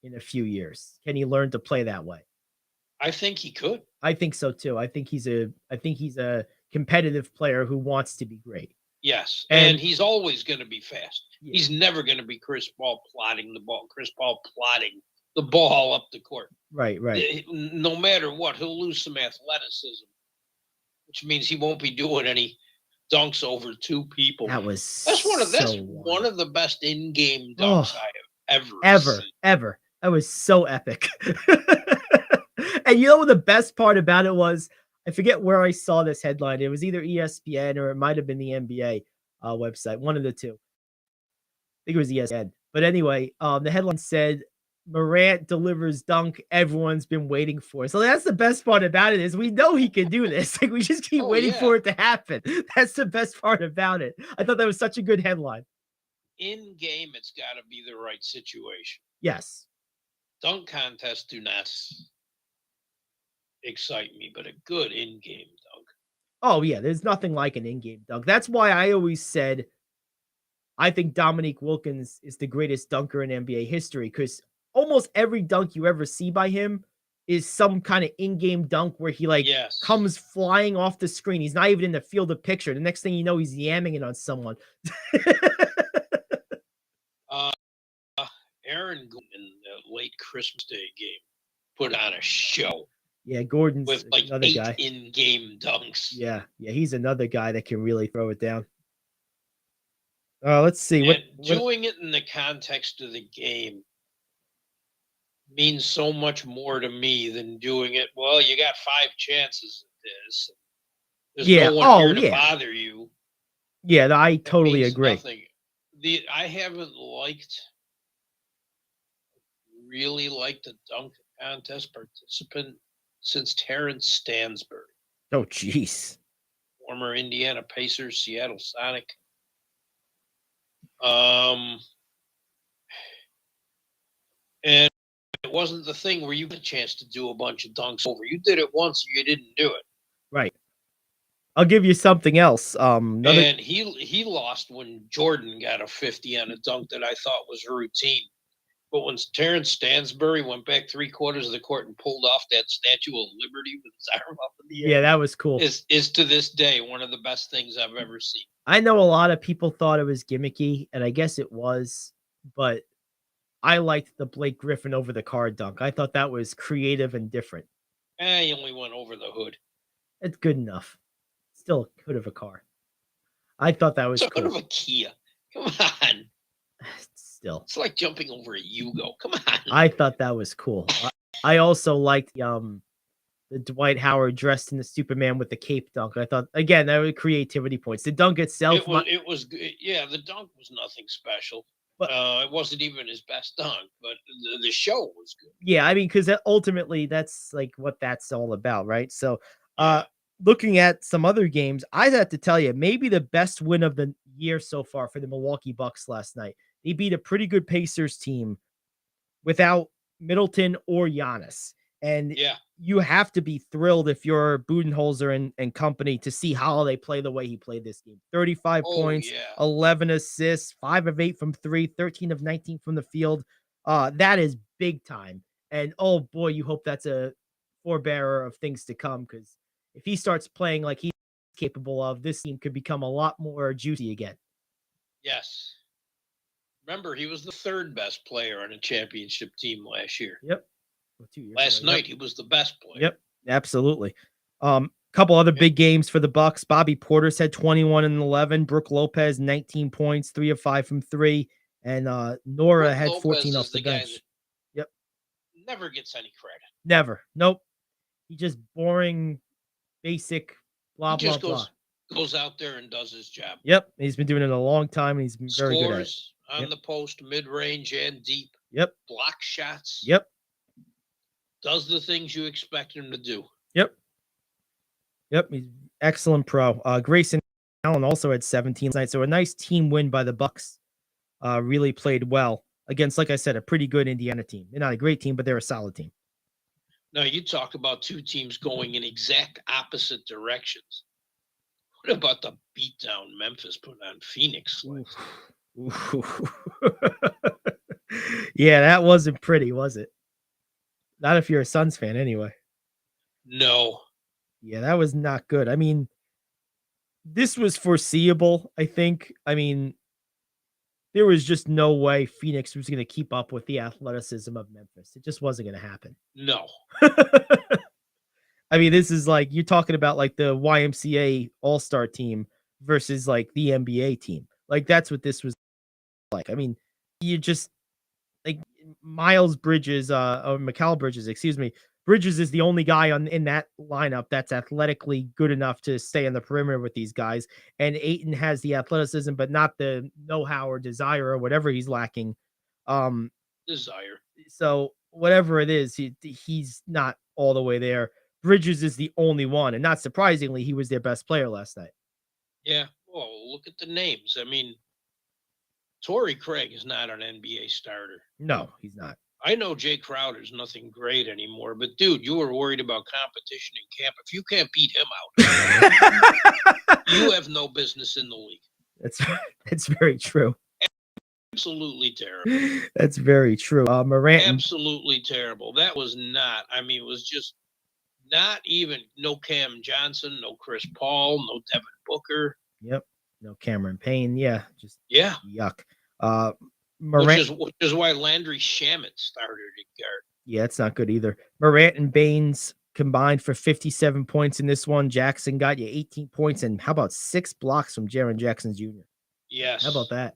in a few years? Can he learn to play that way? I think he could. I think so too. I think he's a competitive player who wants to be great. Yes. And he's always going to be fast. Yeah. He's never going to be Chris Paul plotting the ball. Chris Paul plotting the ball up the court. Right. No matter what, he'll lose some athleticism, which means he won't be doing any dunks over 2 people. That's one of the best in-game dunks I have ever seen. That was so epic. And you know what the best part about it was? I forget where I saw this headline. It was either ESPN or it might have been the NBA website, one of the two. I think it was ESPN. But anyway, the headline said, Morant delivers dunk everyone's been waiting for. So that's the best part about it is we know he can do this. We just keep waiting for it to happen. That's the best part about it. I thought that was such a good headline. In game, it's got to be the right situation. Yes. Dunk contests do not excite me, but a good in-game dunk. Oh yeah, there's nothing like an in-game dunk. That's why I always said I think Dominique Wilkins is the greatest dunker in NBA history because almost every dunk you ever see by him is some kind of in-game dunk where he like Yes. comes flying off the screen. He's not even in the field of picture. The next thing you know, he's yamming it on someone. Uh, Aaron in the late Christmas Day game put on a show Yeah, Gordon's with like another 8 guy. in-game dunks. Yeah, he's another guy that can really throw it down. Let's see. And What doing it in the context of the game means so much more to me than doing it. Well, you got 5 chances at this. There's Yeah. no one Oh, here to yeah. bother you. Yeah, I That totally means agree. nothing. I haven't really liked a dunk contest participant since Terrence Stansbury, Oh, jeez. former Indiana Pacers, Seattle Sonic. And it wasn't the thing where you had a chance to do a bunch of dunks over. You did it once, you didn't do it. Right. I'll give you something else. And he lost when Jordan got a 50 on a dunk that I thought was routine. But when Terrence Stansbury went back 3/4 of the court and pulled off that Statue of Liberty with his arm up in the air, Yeah, that was cool. is to this day one of the best things I've ever seen. I know a lot of people thought it was gimmicky, and I guess it was, but I liked the Blake Griffin over the car dunk. I thought that was creative and different. He only went over the hood. It's good enough. Still a hood of a car. I thought that was It's a cool. hood of a Kia. Come on. Still. It's like jumping over a Yugo. Come on. I thought that was cool. I also liked the Dwight Howard dressed in the Superman with the cape dunk. I thought again that was creativity points. The dunk itself, It was good. Yeah, the dunk was nothing special. But it wasn't even his best dunk, but the show was good. Yeah, I mean, because ultimately that's like what that's all about, right? So, Yeah. looking at some other games, I have to tell you, maybe the best win of the year so far for the Milwaukee Bucks last night. They beat a pretty good Pacers team without Middleton or Giannis. And Yeah. you have to be thrilled if you're Budenholzer and company to see Holiday play the way he played this game. 35 points, yeah. 11 assists, 5 of 8 from 3, 13 of 19 from the field. That is big time. And oh boy, you hope that's a forebearer of things to come, because if he starts playing like he's capable of, this team could become a lot more juicy again. Yes. Remember, he was the 3rd best player on a championship team last year. Yep. Well, 2 years Last ago. night, he was the best player. Yep, absolutely. Couple other big games for the Bucks. Bobby Portis had 21 and 11. Brooke Lopez 19 points, 3 of 5 from 3, and Nora Brooke had Lopez 14 off is the the guy bench. that Yep, never gets any credit. never. Nope. He just boring, basic, blah He just blah blah. goes out there and does his job. Yep, he's been doing it a long time, and he's been very good at it. Scores on Yep. the post, mid-range and deep. Yep, Block shots. yep, Does the things you expect him to do. yep, yep. He's excellent pro. Grayson Allen also had 17 tonight, so a nice team win by the Bucks. Really played well against, like I said, a pretty good Indiana team. They're not a great team, but they're a solid team. Now, you talk about 2 teams going in exact opposite directions. What about the beatdown Memphis put on Phoenix? Yeah, that wasn't pretty, was it? Not if you're a Suns fan, anyway. No. Yeah, that was not good. I mean, this was foreseeable, I think. I mean, there was just no way Phoenix was going to keep up with the athleticism of Memphis. It just wasn't going to happen. No. I mean, this is like you're talking about like the YMCA All-Star team versus like the NBA team. Like that's what this was like. I mean, you just like Miles Bridges, or Mikal Bridges, excuse me. Bridges is the only guy in that lineup that's athletically good enough to stay on the perimeter with these guys. And Ayton has the athleticism, but not the know-how or desire or whatever he's lacking. Desire. So whatever it is, he's not all the way there. Bridges is the only one, and not surprisingly, he was their best player last night. Yeah. Well, look at the names. I mean, Torrey Craig is not an NBA starter. No, he's not. I know Jay Crowder's nothing great anymore, but dude, you were worried about competition in camp. If you can't beat him out, you have no business in the league. That's very true. Absolutely terrible. That's very true. Morant. Absolutely terrible. That was not. I mean, it was just not even. No Cam Johnson, no Chris Paul, no Devin Booker. Yep. No Cameron Payne. Yeah. Just yuck. Morant, which is why Landry Shamet started at guard. Yeah, it's not good either. Morant and Baines combined for 57 points in this one. Jackson got you 18 points, and how about 6 blocks from Jaren Jackson Jr.? Yes. How about that?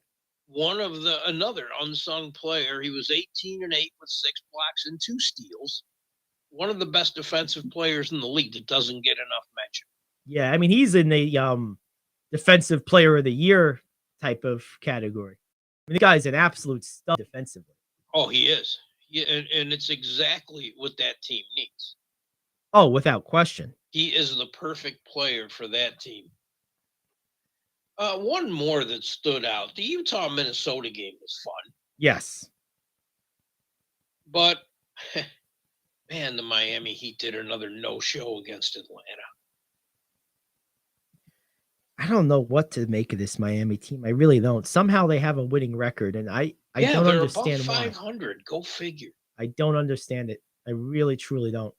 Another unsung player. He was 18 and 8 with 6 blocks and 2 steals. One of the best defensive players in the league that doesn't get enough mention. Yeah, I mean, he's in the defensive player of the year type of category. I mean, the guy's an absolute stud defensively. Oh, he is. Yeah, and it's exactly what that team needs. Oh, without question. He is the perfect player for that team. One more that stood out. The Utah-Minnesota game was fun. Yes. But, man, the Miami Heat did another no-show against Atlanta. I don't know what to make of this Miami team. I really don't. Somehow they have a winning record, and I don't understand above why. 500. Go figure. I don't understand it. I really, truly don't.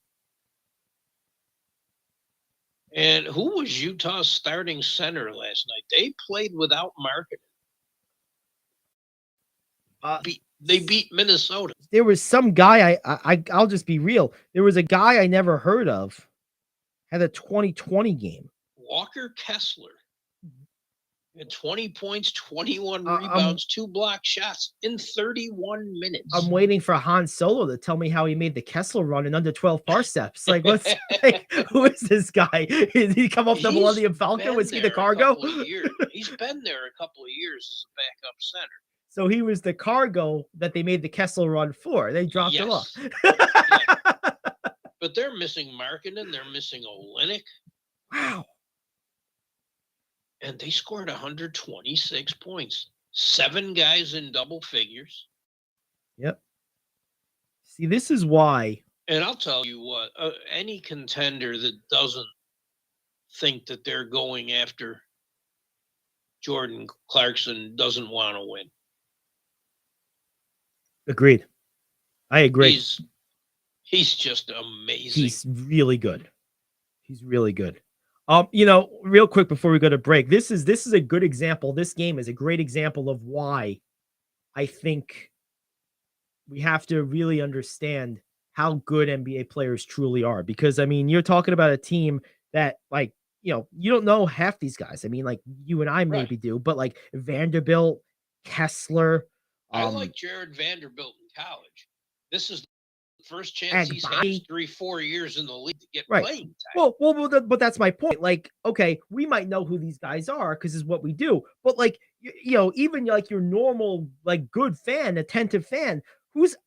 And who was Utah's starting center last night? They played without marketing. They beat Minnesota. There was some guy, I'll just be real. There was a guy I never heard of. Had a 2020 game. Walker Kessler. Had 20 points, 21 rebounds, 2 block shots in 31 minutes. I'm waiting for Han Solo to tell me how he made the Kessler run in under 12 parsecs. Like, what's like, who is this guy? Did he come off the Millennium Falcon? Was he the cargo? He's been there a couple of years as a backup center. So he was the cargo that they made the Kessler run for. They dropped him off. But they're missing Markkanen. They're missing Olynyk. Wow. And they scored 126 points. 7 guys in double figures. Yep. See, this is why. And I'll tell you what, any contender that doesn't think that they're going after Jordan Clarkson doesn't want to win. Agreed. I agree. He's just amazing. He's really good. He's really good. Real quick before we go to break, this is a good example. This game is a great example of why I think we have to really understand how good NBA players truly are. Because, I mean, you're talking about a team that, like, you don't know half these guys. I mean, like, you and I maybe do, but, like, Vanderbilt, Kessler. I like Jared Vanderbilt in college. This is first chance he's had 3-4 years in the league to get playing time. Well, but that's my point. Like, okay, we might know who these guys are because it's what we do. But like, even like your normal, like, good fan, attentive fan, who's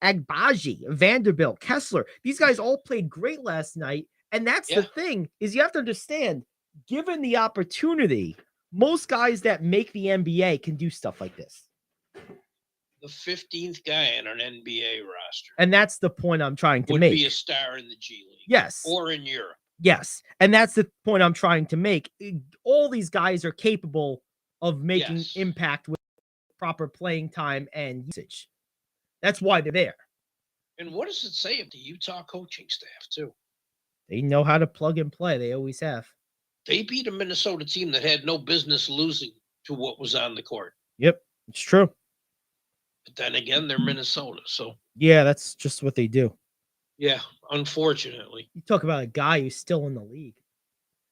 Agbaji, Vanderbilt, Kessler, these guys all played great last night. And that's the thing, is you have to understand, given the opportunity, most guys that make the NBA can do stuff like this. The 15th guy on an NBA roster. And that's the point I'm trying to make. Would be a star in the G League. Yes. Or in Europe. Yes. And that's the point I'm trying to make. All these guys are capable of making impact with proper playing time and usage. That's why they're there. And what does it say of the Utah coaching staff, too? They know how to plug and play. They always have. They beat a Minnesota team that had no business losing to what was on the court. Yep. It's true. But then again, they're Minnesota, so. Yeah, that's just what they do. Yeah, unfortunately. You talk about a guy who's still in the league.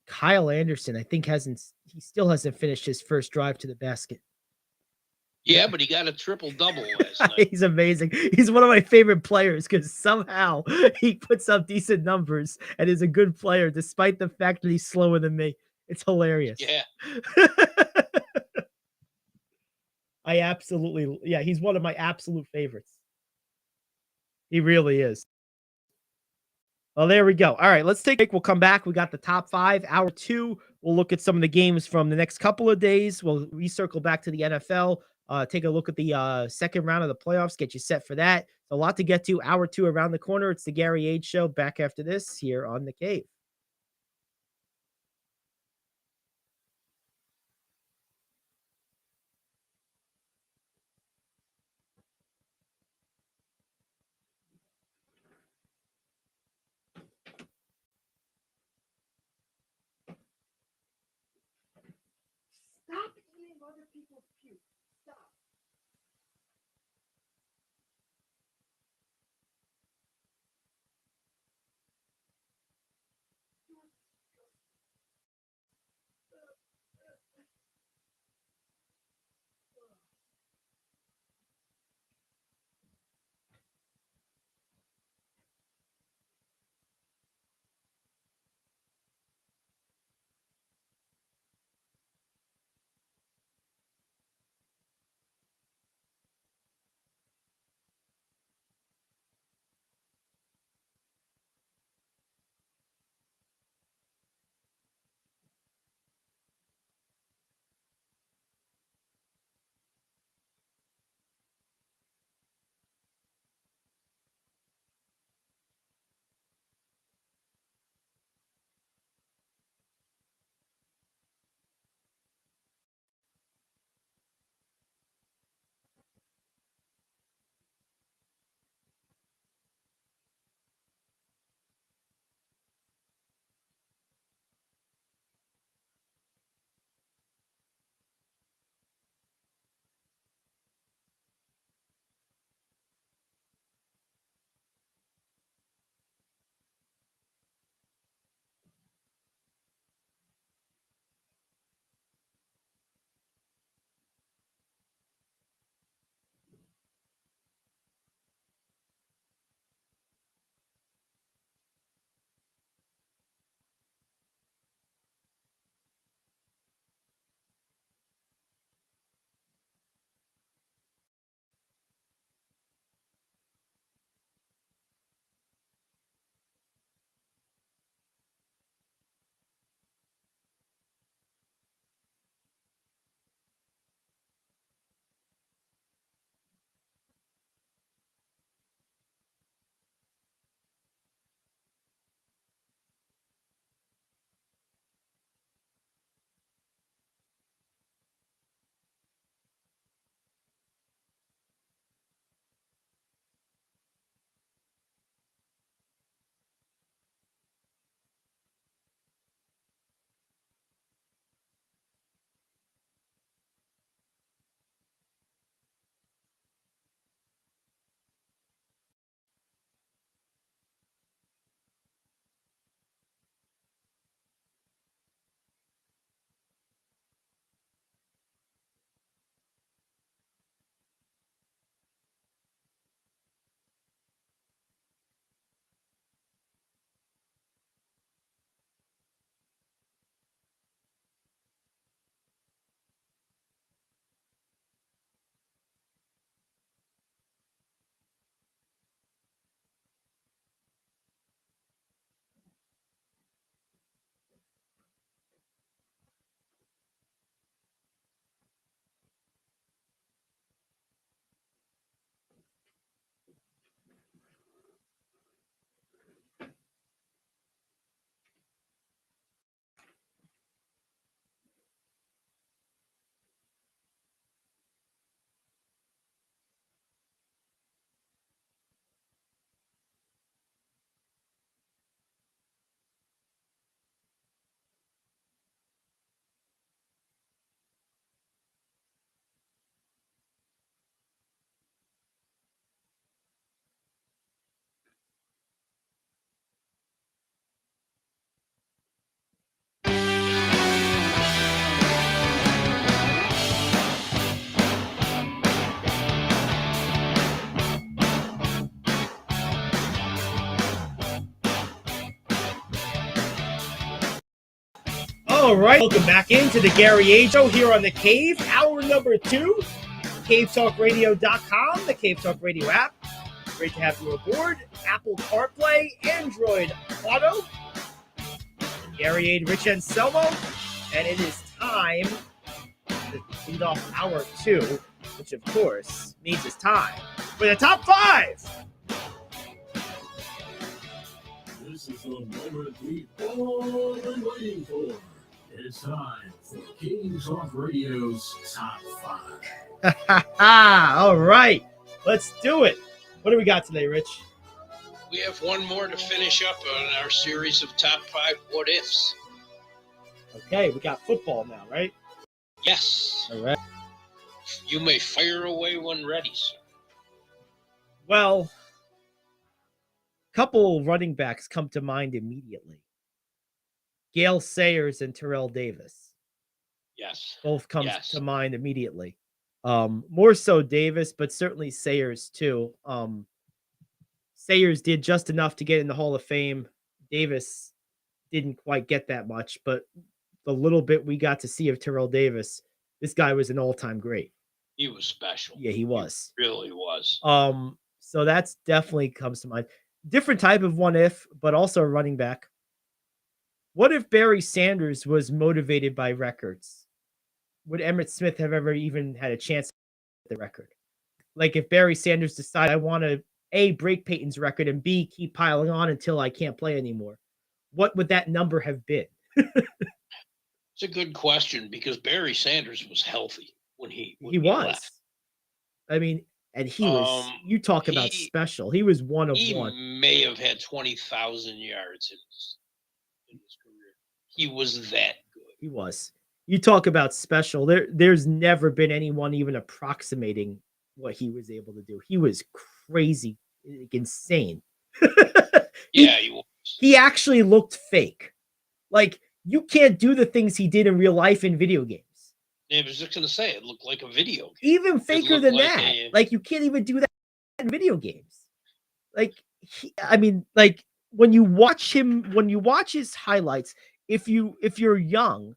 Kyle Anderson, I think he still hasn't finished his first drive to the basket. Yeah, but he got a triple-double last night. He's amazing. He's one of my favorite players because somehow he puts up decent numbers and is a good player despite the fact that he's slower than me. It's hilarious. Yeah. He's one of my absolute favorites. He really is. Well, there we go. All right, let's take a break. We'll come back. We got the top 5, hour 2. We'll look at some of the games from the next couple of days. We'll recircle back to the NFL. take a look at the second round of the playoffs, get you set for that. A lot to get to. Hour 2 around the corner. It's the Gary Ayd Show. Back after this here on The Cave. Stop eating other people's puke. Stop. All right, welcome back into the Gary Ayd Show here on The Cave. Hour number 2, cavetalkradio.com, the Cave Talk Radio app. Great to have you aboard. Apple CarPlay, Android Auto. Gary Ayd, Rich Anselmo. And it is time to lead off hour 2. which of course means it's time for the top 5. This is the moment we've all been waiting for. It's time for King Talk Radio's Top 5. All right, let's do it. What do we got today, Rich? We have one more to finish up on our series of top 5 what ifs. Okay, we got football now, right? Yes. All right. You may fire away when ready, sir. Well, couple running backs come to mind immediately. Gale Sayers and Terrell Davis. Yes. Both come to mind immediately. More so Davis, but certainly Sayers too. Sayers did just enough to get in the Hall of Fame. Davis didn't quite get that much, but the little bit we got to see of Terrell Davis, this guy was an all-time great. He was special. Yeah, he was. He really was. So that's definitely comes to mind. Different type of what if, but also a running back. What if Barry Sanders was motivated by records? Would Emmitt Smith have ever even had a chance at the record? Like if Barry Sanders decided, I want to A, break Peyton's record, and B, keep piling on until I can't play anymore, what would that number have been? It's a good question because Barry Sanders was healthy when he was. Left. I mean, and he was, you talk about special. He was one of one. He may have had 20,000 yards in his career. He was that good. He was. You talk about special. There's never been anyone even approximating what he was able to do. He was crazy, insane. Yeah, he was. He actually looked fake. Like, you can't do the things he did in real life in video games. I was just going to say, it looked like a video game. Even faker than like that. Like, you can't even do that in video games. Like, when you watch his highlights, if you're young,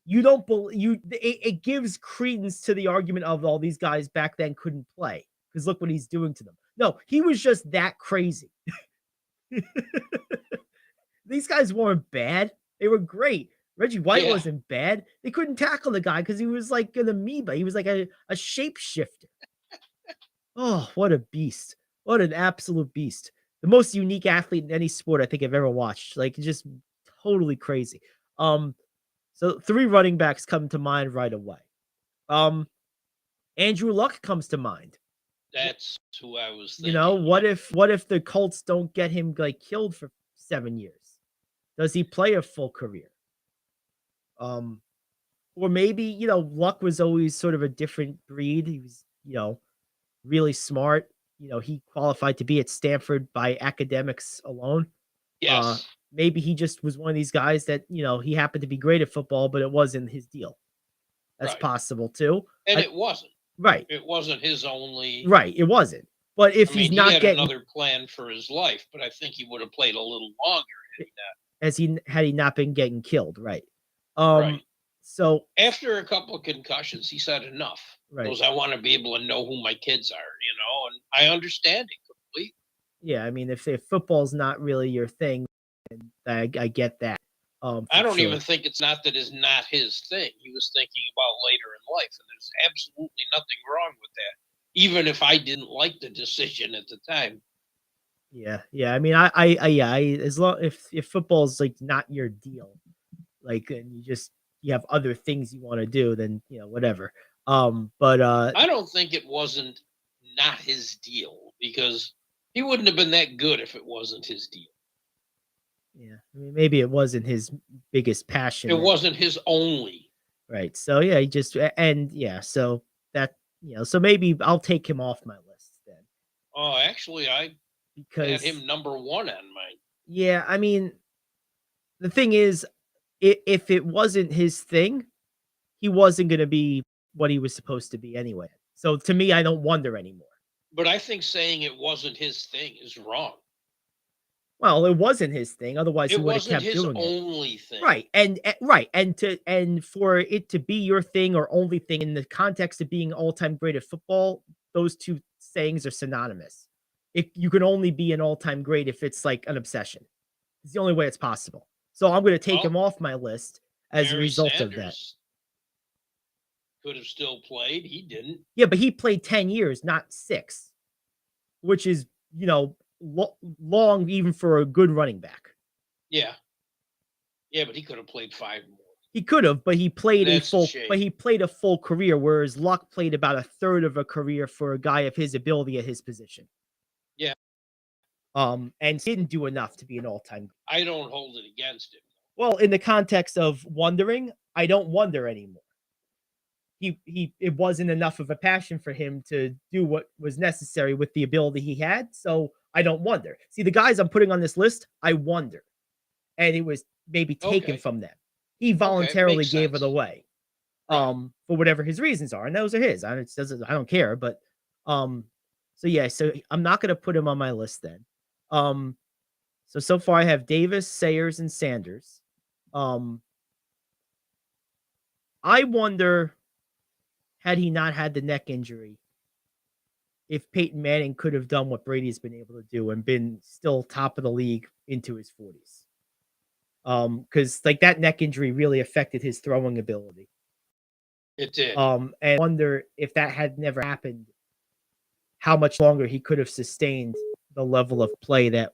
you don't believe it gives credence to the argument of all these guys back then couldn't play because look what he's doing to them. No, he was just that crazy. These guys weren't bad. They were great. Reggie White wasn't bad. They couldn't tackle the guy because he was like an amoeba. He was like a shapeshifter. Oh, what a beast. What an absolute beast. The most unique athlete in any sport I think I've ever watched. Like, just totally crazy. So 3 running backs come to mind right away. Andrew Luck comes to mind. That's who I was thinking. You know, what if the Colts don't get him like killed for 7 years? Does he play a full career? Or maybe, Luck was always sort of a different breed. He was, really smart. He qualified to be at Stanford by academics alone. Yes. Maybe he just was one of these guys that, he happened to be great at football, but it wasn't his deal. That's possible too. And it wasn't. Right. It wasn't his only. Right. It wasn't. But if he's not had getting another plan for his life, but I think he would have played a little longer had he not been getting killed. Right. Right. So after a couple of concussions, he said enough. Right. Because I want to be able to know who my kids are, and I understand it completely. Yeah, I mean, if football's not really your thing, I get that. I don't even think it's not that it's not his thing. He was thinking about later in life, and there's absolutely nothing wrong with that. Even if I didn't like the decision at the time. Yeah. I mean, I as long if football's like not your deal, like, and you have other things you want to do, then whatever. But I don't think it wasn't not his deal because he wouldn't have been that good if it wasn't his deal. Yeah, I mean, maybe it wasn't his biggest passion. It wasn't his only. Right. So yeah, so that so maybe I'll take him off my list then. Oh, actually, I had him number 1 on mine. Yeah, I mean, the thing is, if it wasn't his thing, he wasn't going to be what he was supposed to be anyway. So to me, I don't wonder anymore. But I think saying it wasn't his thing is wrong. Well, it wasn't his thing. Otherwise, he would have kept doing it. It wasn't his only thing. Right. And for it to be your thing or only thing in the context of being all-time great at football, those two sayings are synonymous. If you can only be an all-time great if it's like an obsession. It's the only way it's possible. So I'm going to take him off my list as a result of that. could have still played. He didn't. Yeah, but he played 10 years, not 6, which is, long even for a good running back. Yeah. Yeah, but he could have played 5 more. He could have, but he played That's a shame. but he played a full career, whereas Luck played about a third of a career for a guy of his ability at his position. Yeah. And didn't do enough to be an all-time. I don't hold it against him. Well, in the context of wondering, I don't wonder anymore. It wasn't enough of a passion for him to do what was necessary with the ability he had, so I don't wonder. See, the guys I'm putting on this list, I wonder. And it was maybe taken from them. He voluntarily makes gave it sense. away. Right. For whatever his reasons are, and those are his. I don't care, but so I'm not gonna put him on my list then. So far I have Davis, Sayers, and Sanders. I wonder, had he not had the neck injury, if Peyton Manning could have done what Brady's been able to do and been still top of the league into his 40s. Because like that neck injury really affected his throwing ability. It did. And I wonder if that had never happened, how much longer he could have sustained the level of play that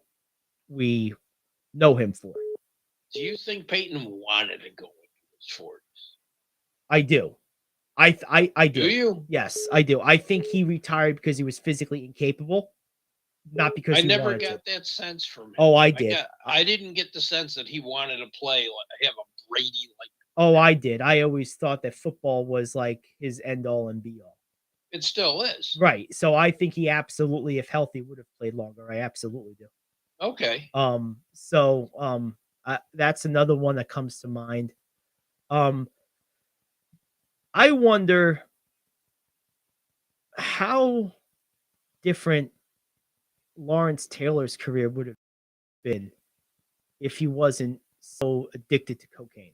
we know him for. Do you think Peyton wanted to go into his 40s? I do. I do. Do you? Yes, I do. I think he retired because he was physically incapable, not because I he never wanted got to. that sense from him. Oh, I did. I didn't get the sense that he wanted to play, have a Brady like. Oh, I did. I always thought that football was like his end all and be all. It still is. Right. So I think he absolutely, if healthy, would have played longer. I absolutely do. Okay. That's another one that comes to mind. I wonder how different Lawrence Taylor's career would have been if he wasn't so addicted to cocaine.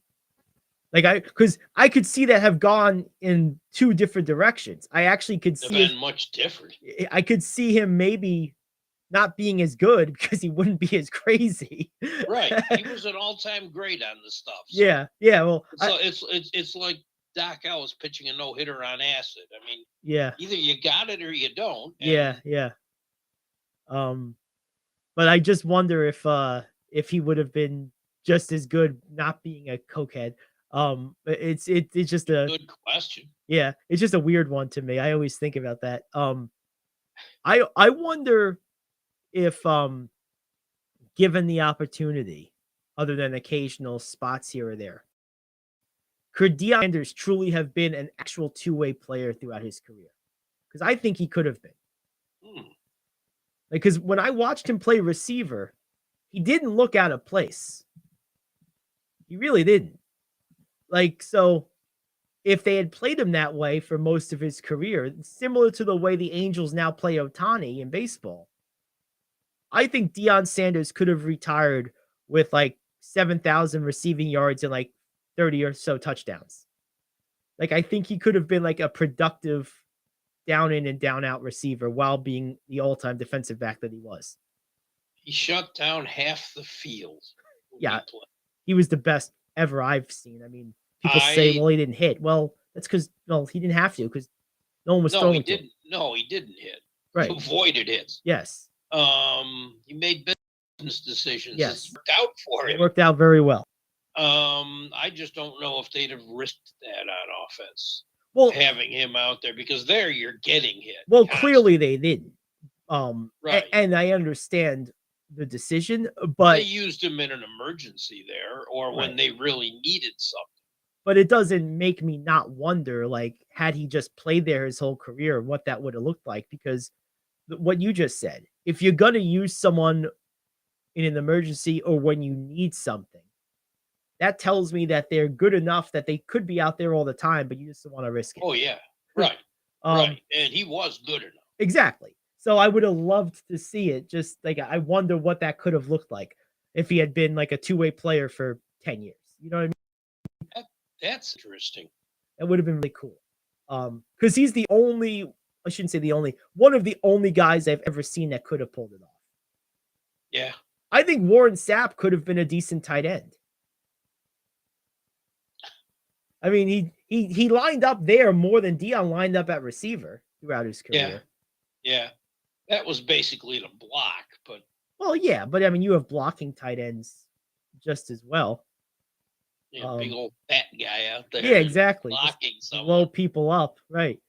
Because I could see that have gone in 2 different directions. I actually could see been much different. I could see him maybe not being as good because he wouldn't be as crazy. Right. He was an all-time great on this stuff. So. Yeah. Well, so it's like Doc Ellis pitching a no-hitter on acid. I mean, yeah. Either you got it or you don't. Yeah. But I just wonder if he would have been just as good not being a cokehead. It's just a good question. Yeah, it's just a weird one to me. I always think about that. I wonder if given the opportunity, other than occasional spots here or there, could Deion Sanders truly have been an actual two-way player throughout his career? Because I think he could have been. Because when I watched him play receiver, he didn't look out of place. He really didn't. So if they had played him that way for most of his career, similar to the way the Angels now play Ohtani in baseball, I think Deion Sanders could have retired with 7,000 receiving yards and 30 or so touchdowns. I think he could have been a productive down in and down out receiver while being the all-time defensive back that he was. He shut down half the field. Yeah. He was the best ever I've seen. I mean, people say, well, he didn't hit. Well, that's because, he didn't have to because no one was throwing to him. No, he didn't hit. Right. He avoided hits. Yes. He made business decisions. Yes. It worked out for him. It worked out very well. I just don't know if they'd have risked that on offense. Well, having him out there, because there you're getting hit. Well, clearly they didn't. Right. And I understand the decision, but they used him in an emergency there, or when they really needed something. But it doesn't make me not wonder, had he just played there his whole career, what that would have looked like. Because what you just said, if you're going to use someone in an emergency or when you need something, that tells me that they're good enough that they could be out there all the time, but you just don't want to risk it. Oh, yeah. Right. Right. And he was good enough. Exactly. So I would have loved to see it. Just I wonder what that could have looked like if he had been a two-way player for 10 years. You know what I mean? That's interesting. It would have been really cool. Because he's the only, I shouldn't say the only, one of the only guys I've ever seen that could have pulled it off. Yeah. I think Warren Sapp could have been a decent tight end. I mean, he lined up there more than Dion lined up at receiver throughout his career. Yeah. That was basically the block, but Well, yeah, but I mean, you have blocking tight ends just as well. big old fat guy out there. Yeah, exactly. Blocking Just blow someone. people up, right?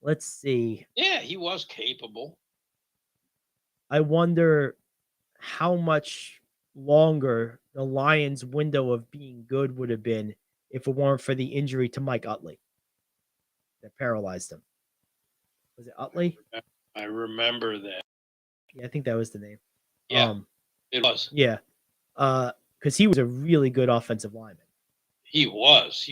Let's see. Yeah, he was capable. I wonder how much longer the Lions' window of being good would have been if it weren't for the injury to Mike Utley that paralyzed him. Was it Utley? I remember that. Yeah, I think that was the name. Yeah, it was. Yeah. Because he was a really good offensive lineman. He was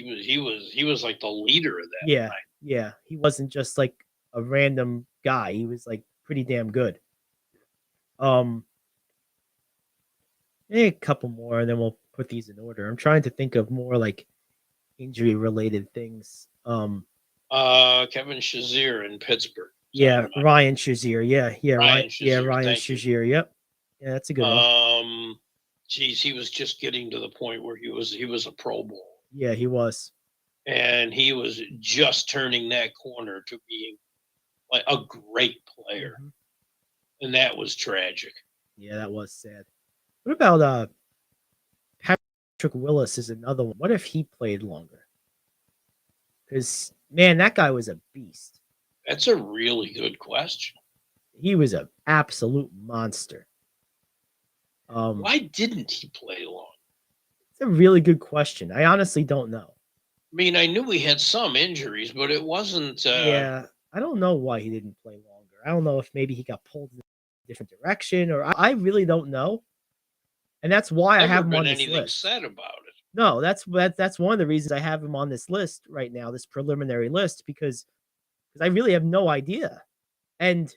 like the leader of that. Yeah. line. Yeah. He wasn't just like a random guy. He was like pretty damn good. A couple more, and then we'll put these in order. I'm trying to think of more like injury related things. Kevin Shazier in Pittsburgh. Yeah, Ryan Shazier. Yeah, Ryan Shazier. Ryan Shazier. Yep. Yeah, that's a good one. Geez, he was just getting to the point where he was a Pro Bowl. Yeah, he was. And he was just turning that corner to being like a great player. Mhm. And that was tragic. Yeah, that was sad. What about Patrick Willis is another one. What if he played longer? Because man, that guy was a beast. That's a really good question. He was an absolute monster. Why didn't he play long? It's a really good question. I honestly don't know. I mean, I knew he had some injuries, but it wasn't. Yeah, I don't know why he didn't play longer. I don't know if maybe he got pulled in a different direction, or I really don't know. And that's why I have him on this anything list. said about it. No, that's one of the reasons I have him on this list right now, this preliminary list, because I really have no idea. And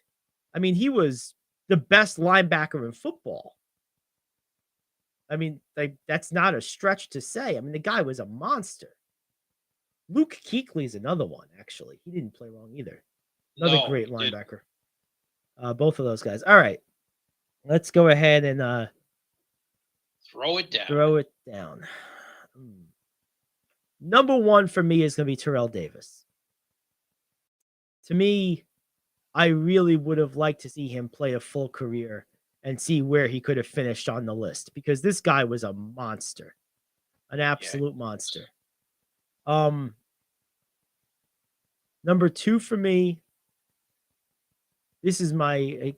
I mean, he was the best linebacker in football. I mean, like that's not a stretch to say. I mean, the guy was a monster. Luke Kuechly is another one, actually. He didn't play long either. Another great linebacker. Both of those guys. All right. Let's go ahead and throw it down. Number one for me is going to be Terrell Davis. To me, I really would have liked to see him play a full career and see where he could have finished on the list, because this guy was a monster, an absolute monster. Number two for me, this is my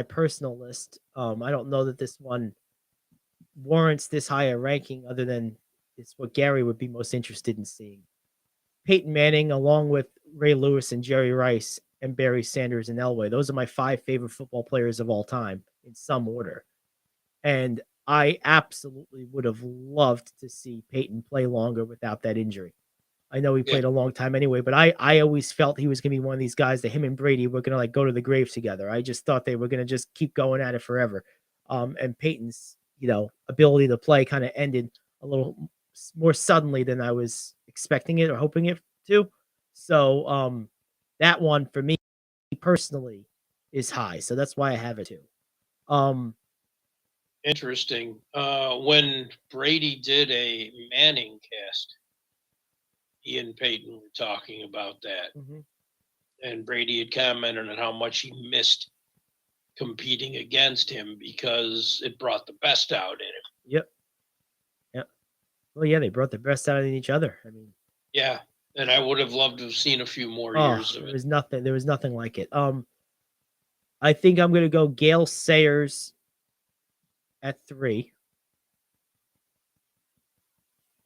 personal list. I don't know that this one warrants this higher ranking, other than it's what Gary would be most interested in seeing. Peyton Manning, along with Ray Lewis and Jerry Rice and Barry Sanders and Elway. Those are my 5 favorite football players of all time in some order. And I absolutely would have loved to see Peyton play longer without that injury. I know he played a long time anyway, but I always felt he was going to be one of these guys that him and Brady were going to like go to the grave together. I just thought they were going to just keep going at it forever. And Peyton's, ability to play kind of ended a little more suddenly than I was expecting it or hoping it to. So that one for me personally is high. So that's why I have it too. Interesting. When Brady did a Manning cast, he and Peyton were talking about that. Mm-hmm. And Brady had commented on how much he missed competing against him because it brought the best out in him. Yep. Well, yeah, they brought the best out of each other. I mean, yeah, and I would have loved to have seen a few more years of it. There was nothing like it. I think I'm going to go Gale Sayers at 3.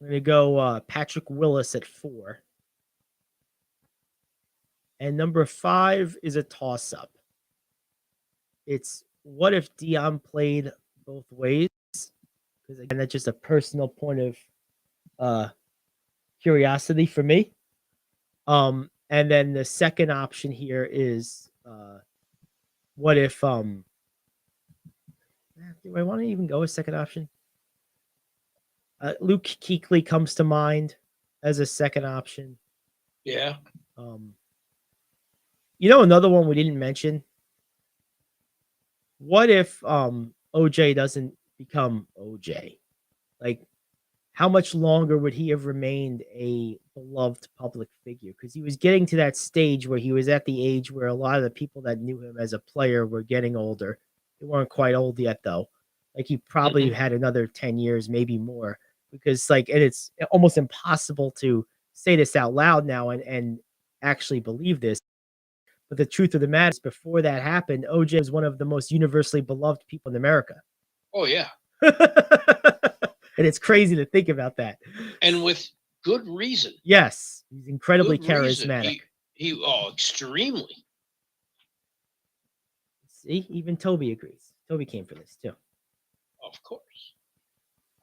I'm going to go Patrick Willis at 4. And number 5 is a toss-up. It's what if Dion played both ways? Because again, that's just a personal point of curiosity for me. And then the second option here is what if do I want to even go a second option? Luke Kuechly comes to mind as a second option. Yeah. Another one we didn't mention. What if OJ doesn't become OJ? Like, how much longer would he have remained a beloved public figure? Because he was getting to that stage where he was at the age where a lot of the people that knew him as a player were getting older. They weren't quite old yet, though. Like, he probably had another 10 years, maybe more, because, like, and it's almost impossible to say this out loud now and actually believe this. But the truth of the matter is, before that happened, OJ was one of the most universally beloved people in America. Oh, yeah. And it's crazy to think about that. And with good reason. Yes. He's incredibly Good reason. charismatic. Extremely. See, even Toby agrees. Toby came for this too. Of course.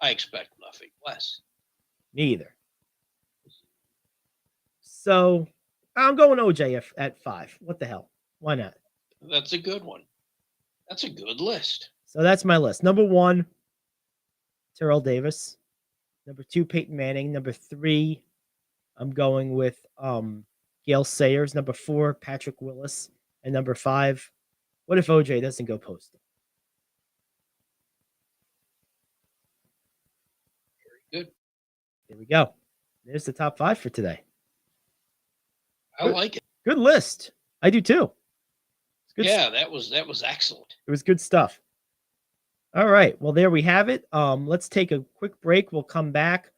I expect nothing less. Me either. So I'm going OJ at 5. What the hell? Why not? That's a good one. That's a good list. So that's my list. Number 1, Terrell Davis. Number 2, Peyton Manning. Number 3, I'm going with Gale Sayers. Number 4, Patrick Willis. And number 5, what if OJ doesn't go postal? Very good. There we go. There's the top 5 for today. I like it. Good list. I do too. It's good. Yeah, that was excellent. It was good stuff. All right. Well, there we have it. Let's take a quick break. We'll come back.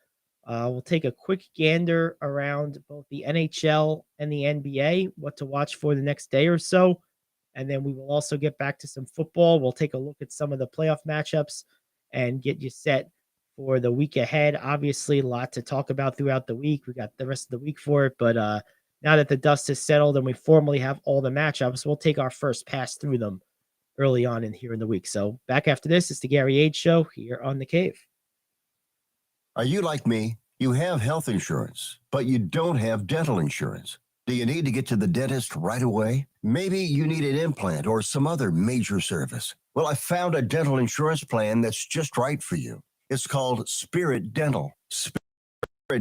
We'll take a quick gander around both the NHL and the NBA, what to watch for the next day or so. And then we will also get back to some football. We'll take a look at some of the playoff matchups and get you set for the week ahead. Obviously, a lot to talk about throughout the week. We got the rest of the week for it. But now that the dust has settled and we formally have all the matchups, we'll take our first pass through them early on here in the week. So back after this, it's the Gary Ayd Show here on The Cave. Are you like me? You have health insurance, but you don't have dental insurance. Do you need to get to the dentist right away? Maybe you need an implant or some other major service. Well, I found a dental insurance plan that's just right for you. It's called Spirit Dental. Spirit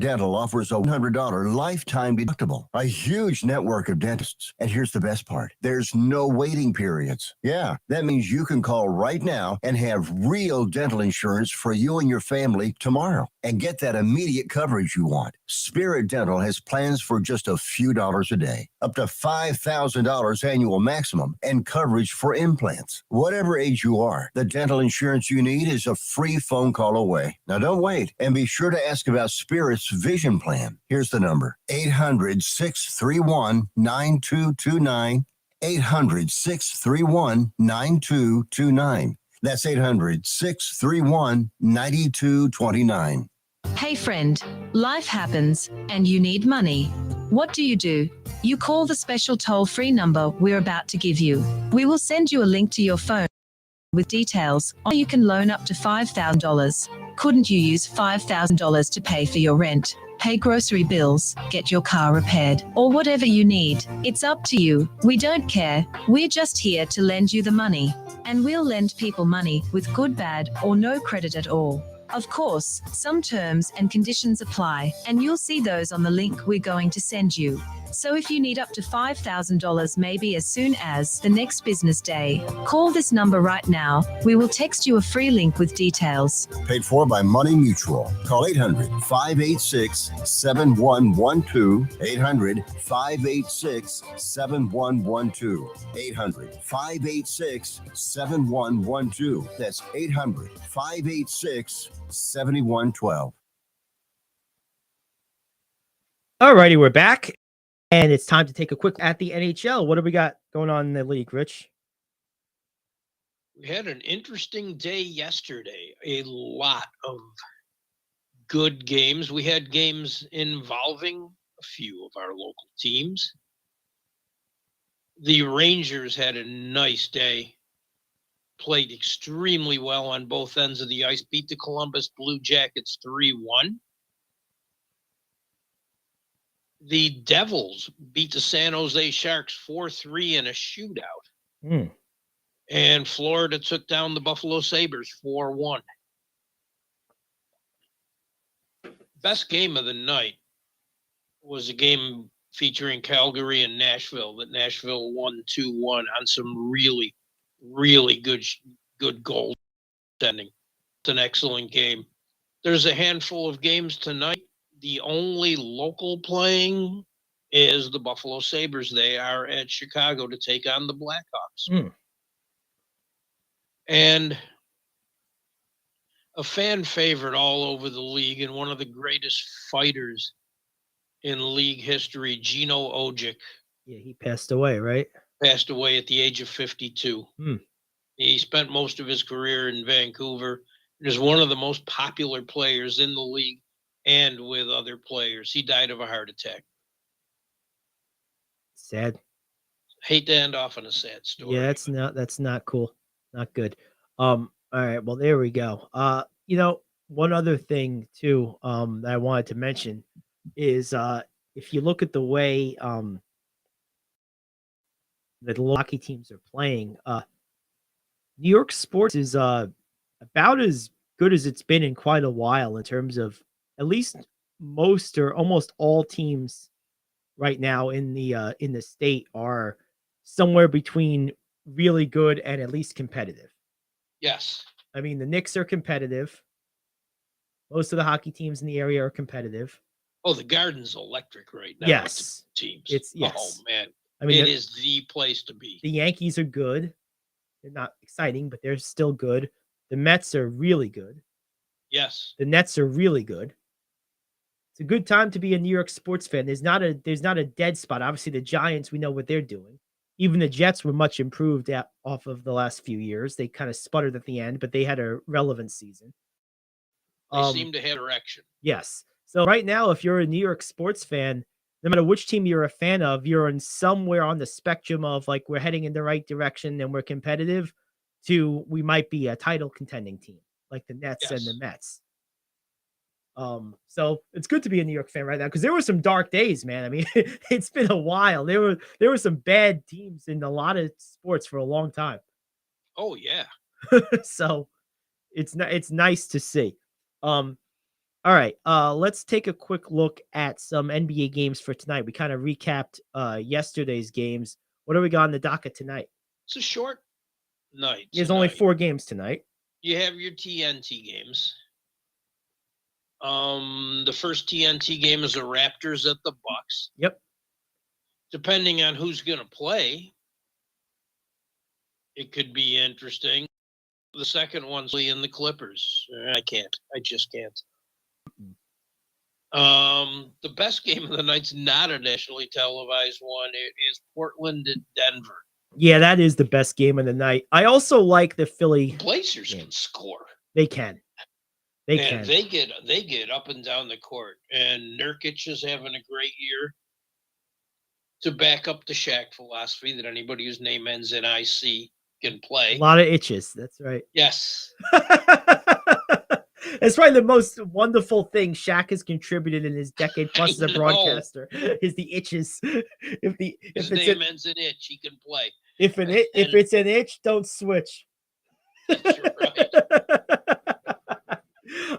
Dental offers a $100 lifetime deductible, a huge network of dentists. And here's the best part. There's no waiting periods. Yeah, that means you can call right now and have real dental insurance for you and your family tomorrow and get that immediate coverage you want. Spirit Dental has plans for just a few dollars a day, up to $5,000 annual maximum, and coverage for implants. Whatever age you are, the dental insurance you need is a free phone call away. Now don't wait, and be sure to ask about Spirit's vision plan. Here's the number: 800-631-9229. 800-631-9229. That's 800-631-9229. Hey friend, life happens and you need money. What do? You call the special toll-free number we're about to give you. We will send you a link to your phone with details on how you can loan up to $5,000. Couldn't you use $5,000 to pay for your rent, pay grocery bills, get your car repaired, or whatever you need? It's up to you. We don't care. We're just here to lend you the money. And we'll lend people money with good, bad, or no credit at all. Of course, some terms and conditions apply, and you'll see those on the link we're going to send you. So if you need up to $5,000 maybe as soon as the next business day, call this number right now. We will text you a free link with details. Paid for by Money Mutual. Call 800-586-7112. 800-586-7112. 800-586-7112. That's 800-586-7112. All righty, we're back. And it's time to take a quick at the NHL. What do we got going on in the league, Rich? We had an interesting day yesterday. A lot of good games. We had games involving a few of our local teams. The Rangers had a nice day. Played extremely well on both ends of the ice. Beat the Columbus Blue Jackets 3-1. The Devils beat the San Jose Sharks 4-3 in a shootout. And Florida took down the Buffalo Sabres 4-1. Best game of the night was a game featuring Calgary and Nashville that Nashville won 2-1 on some really, really good goaltending. It's an excellent game. There's a handful of games tonight. The only local playing is the Buffalo Sabres. They are at Chicago to take on the Blackhawks. And a fan favorite all over the league and one of the greatest fighters in league history, Gino Ojic. Yeah, he passed away, right? Passed away at the age of 52. He spent most of his career in Vancouver. He was one of the most popular players in the league and with other players. He died of a heart attack. Sad. Hate to end off on a sad story. Yeah, that's not cool. Not good. All right, well, there we go. One other thing too, that I wanted to mention is if you look at the way the hockey teams are playing, New York sports is about as good as it's been in quite a while in terms of at least most or almost all teams right now in the state are somewhere between really good and at least competitive. Yes. I mean, the Knicks are competitive. Most of the hockey teams in the area are competitive. Oh, the Garden's electric right now. Yes. Teams. Yes. Oh, man. I mean, it is the place to be. The Yankees are good. They're not exciting, but they're still good. The Mets are really good. Yes. The Nets are really good. It's a good time to be a New York sports fan. There's not a dead spot. Obviously, the Giants, we know what they're doing. Even the Jets were much improved off of the last few years. They kind of sputtered at the end, but they had a relevant season. They seem to have direction. Yes. So right now, if you're a New York sports fan, no matter which team you're a fan of, you're in somewhere on the spectrum of like we're heading in the right direction and we're competitive to we might be a title contending team like the Nets and the Mets. So it's good to be a New York fan right now because there were some dark days, man. I mean, it's been a while. There were some bad teams in a lot of sports for a long time. Oh yeah. So it's nice to see. All right, let's take a quick look at some NBA games for tonight. We kind of recapped yesterday's games. What do we got on the docket tonight? It's a short night. There's only 4 games tonight. You have your TNT games. The first TNT game is the Raptors at the Bucks. Yep. Depending on who's going to play, it could be interesting. The second one's in the Clippers. I just can't. The best game of the night's not a nationally televised one. It is Portland at Denver. Yeah, that is the best game of the night. I also like the Philly. The Blazers can score. They can. They get up and down the court. And Nurkic is having a great year. To back up the Shaq philosophy that anybody whose name ends in IC can play. A lot of itches. That's right. Yes. That's probably the most wonderful thing Shaq has contributed in his decade plus as a broadcaster is the itches. If his name ends in itch, he can play. If it's an itch, don't switch. That's right.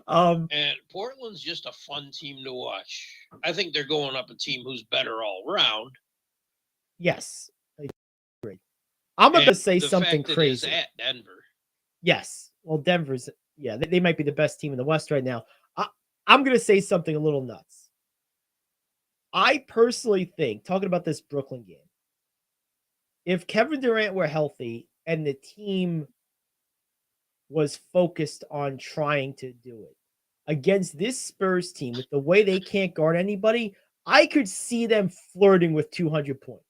And Portland's just a fun team to watch. I think they're going up a team who's better all around. Yes, I agree. I'm going to say something crazy. At Denver. Yes. Well, Denver's, yeah, they might be the best team in the West right now. I'm going to say something a little nuts. I personally think, talking about this Brooklyn game, if Kevin Durant were healthy and the team was focused on trying to do it against this Spurs team with the way they can't guard anybody, I could see them flirting with 200 points.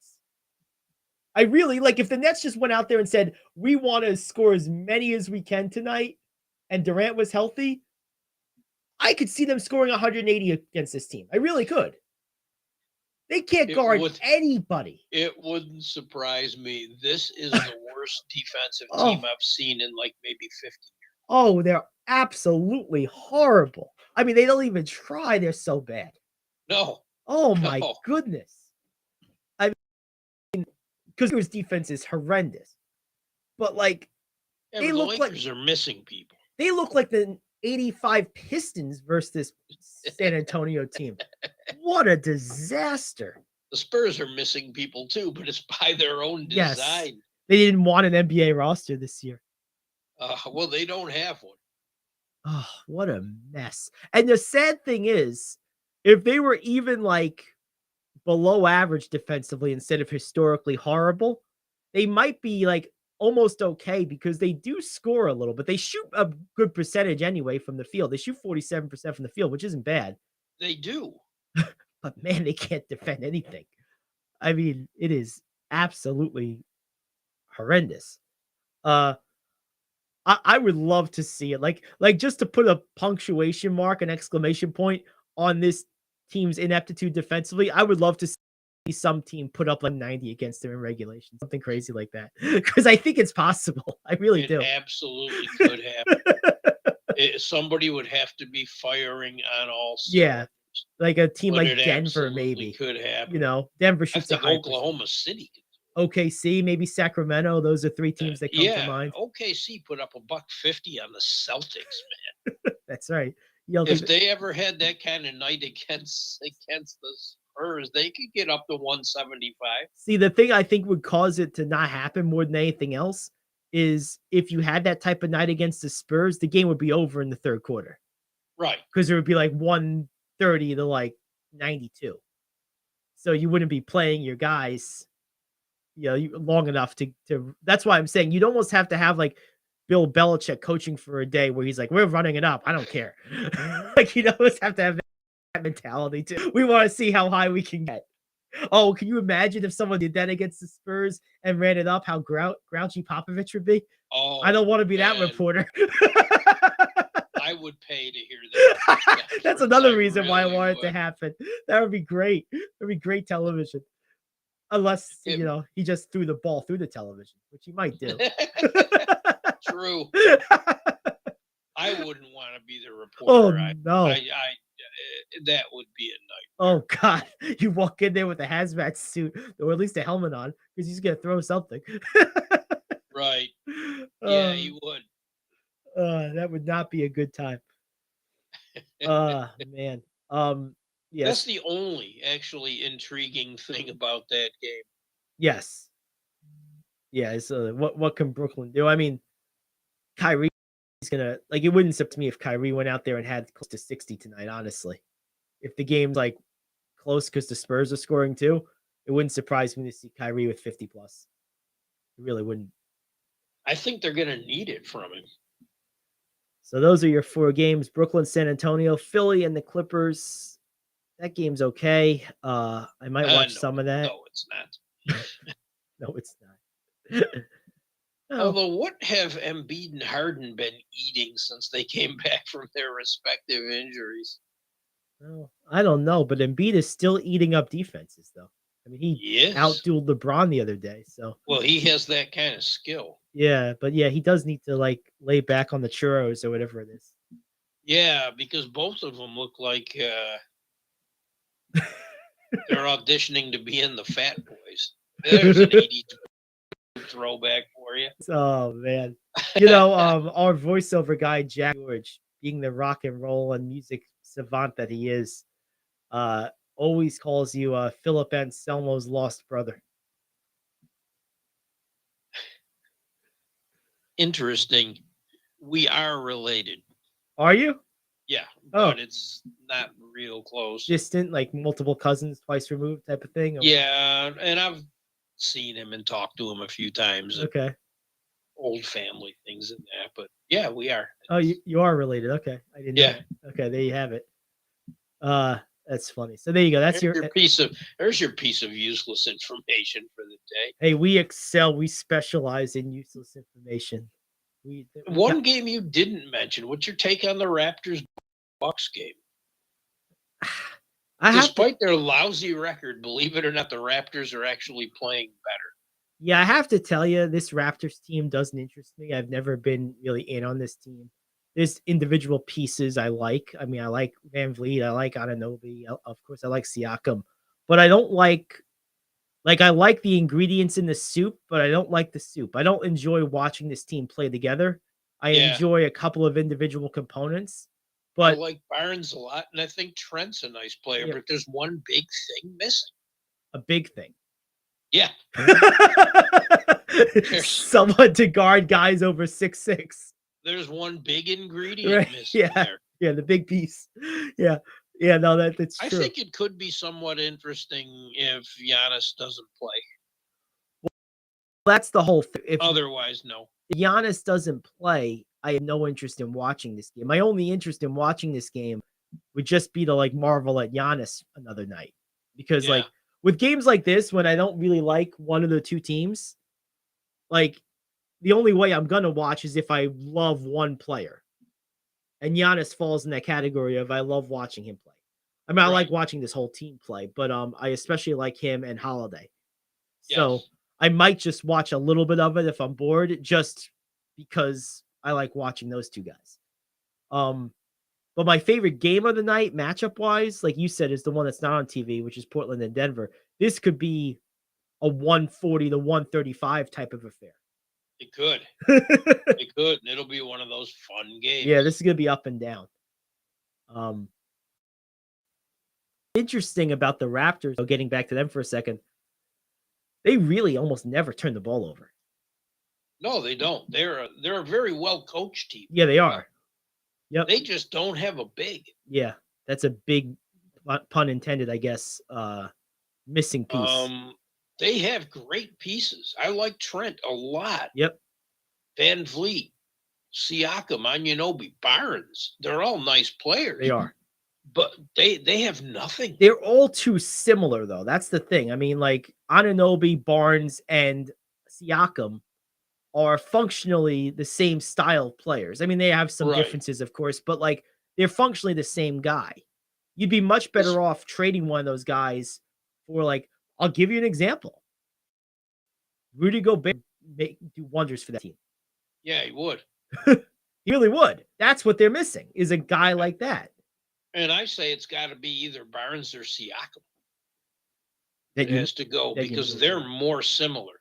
I really like if the Nets just went out there and said, we want to score as many as we can tonight, and Durant was healthy, I could see them scoring 180 against this team. I really could. They can't guard anybody. It wouldn't surprise me. This is the worst defensive team I've seen in like maybe 50 years. Oh, they're absolutely horrible. I mean, they don't even try. They're so bad. No. Oh, my goodness. I mean, because his defense is horrendous. But, like, they look like are missing people. They look like the 85 Pistons versus this San Antonio team. What a disaster. The Spurs are missing people too, but it's by their own design. Yes. They didn't want an NBA roster this year. Well, they don't have one. Oh, what a mess. And the sad thing is, if they were even like below average defensively instead of historically horrible, they might be like almost okay because they do score a little, but they shoot a good percentage anyway from the field. They shoot 47% from the field, which isn't bad. They do. But man, they can't defend anything. I mean, it is absolutely horrendous. I would love to see it. Like just to put a punctuation mark, an exclamation point on this team's ineptitude defensively, I would love to see some team put up like 90 against them in regulation, something crazy like that. Because I think it's possible. I really It do. absolutely could happen. Somebody would have to be firing on all Yeah, cylinders, like a team but like it Denver, absolutely maybe. could happen. You know, Denver I shoots a think high Oklahoma City could. OKC, maybe Sacramento. Those are three teams that come to mind. OKC put up $150 on the Celtics, man. That's right. You don't If think they ever had that kind of night against the Spurs, they could get up to 175. See, the thing I think would cause it to not happen more than anything else is if you had that type of night against the Spurs, the game would be over in the third quarter Right. because it would be like 130 to like 92. So you wouldn't be playing your guys, long enough to. That's why I'm saying you'd almost have to have like Bill Belichick coaching for a day where he's like, we're running it up. I don't care. Like you almost have to have that mentality too. We want to see how high we can get. Oh, can you imagine if someone did that against the Spurs and ran it up? How grouchy Popovich would be? Oh, I don't want to be man. that reporter. I would pay to hear that. That's another I reason why I really want it to would. happen. That would be great. It would be great television. Unless, he just threw the ball through the television, which he might do. True. I wouldn't want to be the Oh, reporter. no. That would be a night. Oh, God. You walk in there with a hazmat suit, or at least a helmet on, because he's going to throw something. Right. Yeah, you would. That would not be a good time. Man. Yes. That's the only actually intriguing thing about that game. Yes. Yeah. So what can Brooklyn do? I mean, Kyrie's gonna it wouldn't surprise me if Kyrie went out there and had close to 60 tonight. Honestly, if the game's like close because the Spurs are scoring too, it wouldn't surprise me to see Kyrie with 50 plus. It really wouldn't. I think they're gonna need it from him. So those are your 4 games: Brooklyn, San Antonio, Philly, and the Clippers. That game's okay. I might watch some of that. No, it's not. No, it's not. No. Although, what have Embiid and Harden been eating since they came back from their respective injuries? Well, I don't know, but Embiid is still eating up defenses, though. I mean, he outdueled LeBron the other day. So, well, he has that kind of skill. Yeah, but yeah, he does need to lay back on the churros or whatever it is. Yeah, because both of them look like they're auditioning to be in the Fat Boys. There's an 80s throwback for you. Oh man, our voiceover guy Jack George, being the rock and roll and music savant that he is, always calls you Philip Anselmo's lost brother. Interesting. We are related. Are you? Yeah, but it's not real close. Distant, like multiple cousins twice removed type of thing? Or... Yeah, and I've seen him and talked to him a few times. Okay. Old family things and that, but yeah, we are. Oh, you are related. Okay. I didn't know. Yeah. Okay, there you have it. That's funny. So there you go. That's there's your piece of useless information for the day. Hey, we excel. We specialize in useless information. One game you didn't mention. What's your take on the Raptors Bucks game? Despite their lousy record, believe it or not, the Raptors are actually playing better. Yeah, I have to tell you, this Raptors team doesn't interest me. I've never been really in on this team. There's individual pieces I like. I mean, I like Van Vliet. I like Anunoby. Of course, I like Siakam. But I don't like I like the ingredients in the soup, but I don't like the soup. I don't enjoy watching this team play together. I enjoy a couple of individual components. But I like Barnes a lot, and I think Trent's a nice player, but there's one big thing missing. A big thing. Yeah. Someone to guard guys over 6'6". there's one big ingredient Right, missing yeah. there. Yeah, the big piece. Yeah. Yeah, no, that's I true. think it could be somewhat interesting if Giannis doesn't play. That's the whole thing. If Otherwise, no. Giannis doesn't play, I have no interest in watching this game. My only interest in watching this game would just be to like marvel at Giannis another night. Because Yeah. like with games like this, when I don't really like one of the two teams, like the only way I'm gonna watch is if I love one player. And Giannis falls in that category of I love watching him play. I mean, I like Right. watching this whole team play, but I especially like him and Holiday. So Yes. I might just watch a little bit of it if I'm bored, just because I like watching those two guys. But my favorite game of the night, matchup wise, like you said, is the one that's not on TV, which is Portland and Denver. This could be a 140 to 135 type of affair. It could. It could. And it'll be one of those fun games. Yeah, this is gonna be up and down. Interesting about the Raptors, though, getting back to them for a second, they really almost never turn the ball over. No, they don't. They're a very well coached team. Yeah, they are. Yep. They just don't have a big. Yeah, that's a big pun intended, I guess. Missing piece. They have great pieces. I like Trent a lot. Yep. Van Vliet, Siakam, Anunoby, Barnes. They're all nice players. They are. But they have nothing. They're all too similar, though. That's the thing. I mean, like Anunoby, Barnes, and Siakam are functionally the same style players. I mean, they have some Right. differences, of course, but like they're functionally the same guy. You'd be much better off trading one of those guys for like, I'll give you an example. Rudy Gobert do wonders for that team. Yeah, he would. He really would. That's what they're missing, is a guy like that. And I say it's got to be either Barnes or Siakam. That It has to go that you because move they're on. more similar.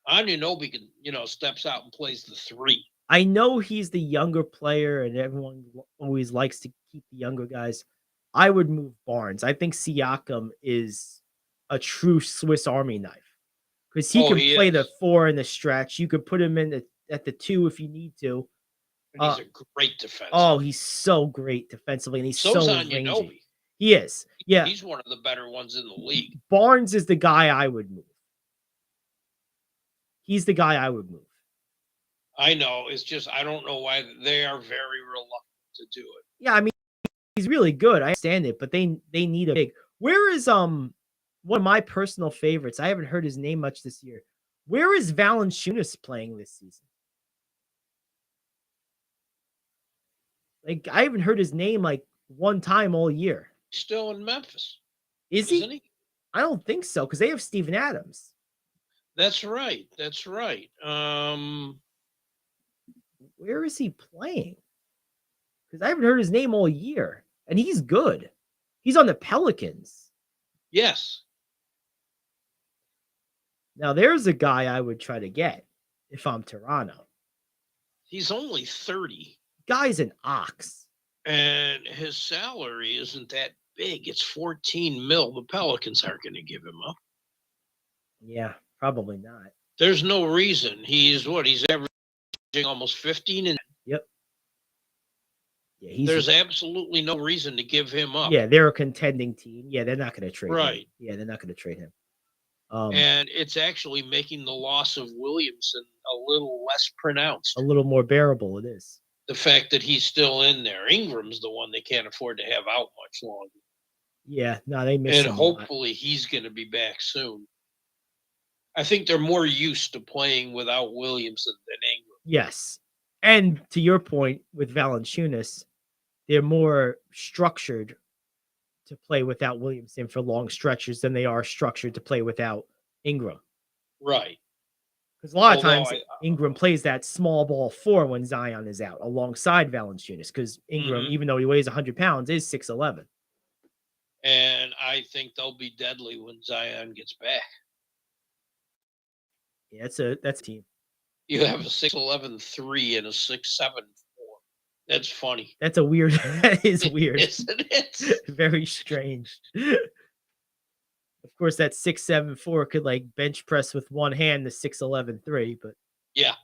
Anunoby can, steps out and plays the three. I know he's the younger player, and everyone always likes to keep the younger guys. I would move Barnes. I think Siakam is a true Swiss Army knife because he can he play is. the four in the stretch. You could put him in at the two if you need to. And he's a great defenseman. Oh, he's so great defensively, and he's So's so rangy. Anunoby. He is. Yeah, He's one of the better ones in the league. Barnes is the guy I would move. He's the guy I would move. I know. It's just I don't know why they are very reluctant to do it. Yeah, I mean, he's really good. I understand it, but they need a big. Where is one of my personal favorites? I haven't heard his name much this year. Where is Valanciunas playing this season? Like I haven't heard his name like one time all year. He's still in Memphis. Is Isn't he? he? I don't think so because they have Steven Adams. That's right. That's right. Where is he playing? Because I haven't heard his name all year, and he's good. He's on the Pelicans. Yes. Now there's a guy I would try to get if I'm Toronto. He's only 30. Guy's an ox. And his salary isn't that big. It's 14 mil. The Pelicans aren't going to give him up. Yeah, probably not. There's no reason. He's averaging almost 15 and Yep. Yeah, there's absolutely no reason to give him up. Yeah, they're a contending team. Yeah, they're not going to trade him. Right. Yeah, they're not going to trade him. And it's actually making the loss of Williamson a little less pronounced. A little more bearable it is. The fact that he's still in there. Ingram's the one they can't afford to have out much longer. Yeah, no, they miss And him a lot. hopefully he's going to be back soon. I think they're more used to playing without Williamson than Ingram. Yes. And to your point with Valanciunas, they're more structured to play without Williamson for long stretches than they are structured to play without Ingram. Right. Because a lot of Although times Ingram plays that small ball four when Zion is out alongside Valanciunas because Ingram, even though he weighs 100 pounds, is 6'11". And I think they'll be deadly when Zion gets back. Yeah, that's a team. You have a 6'11" 3 and a 6'7" 4. That's funny. That's a weird. That is weird. Isn't it? Very strange. Of course, that 6'7" 4 could like bench press with one hand the 6'11" 3, but Yeah.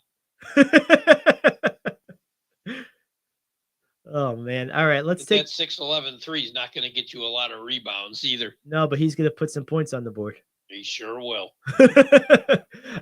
Oh man. All right, let's But take that 6'11" three is not going to get you a lot of rebounds either. no, but he's gonna put some points on the board. He sure will.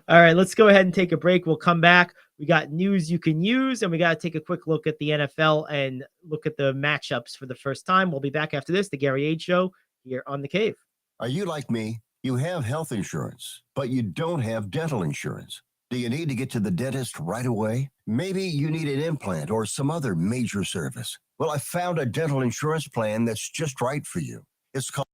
All right, let's go ahead and take a break. We'll come back. We got news you can use, and we got to take a quick look at the NFL and look at the matchups for the first time. We'll be back after this, the Gary Ayd Show here on The Cave. Are you like me? You have health insurance, but you don't have dental insurance. Do you need to get to the dentist right away? Maybe you need an implant or some other major service. Well, I found a dental insurance plan that's just right for you. It's called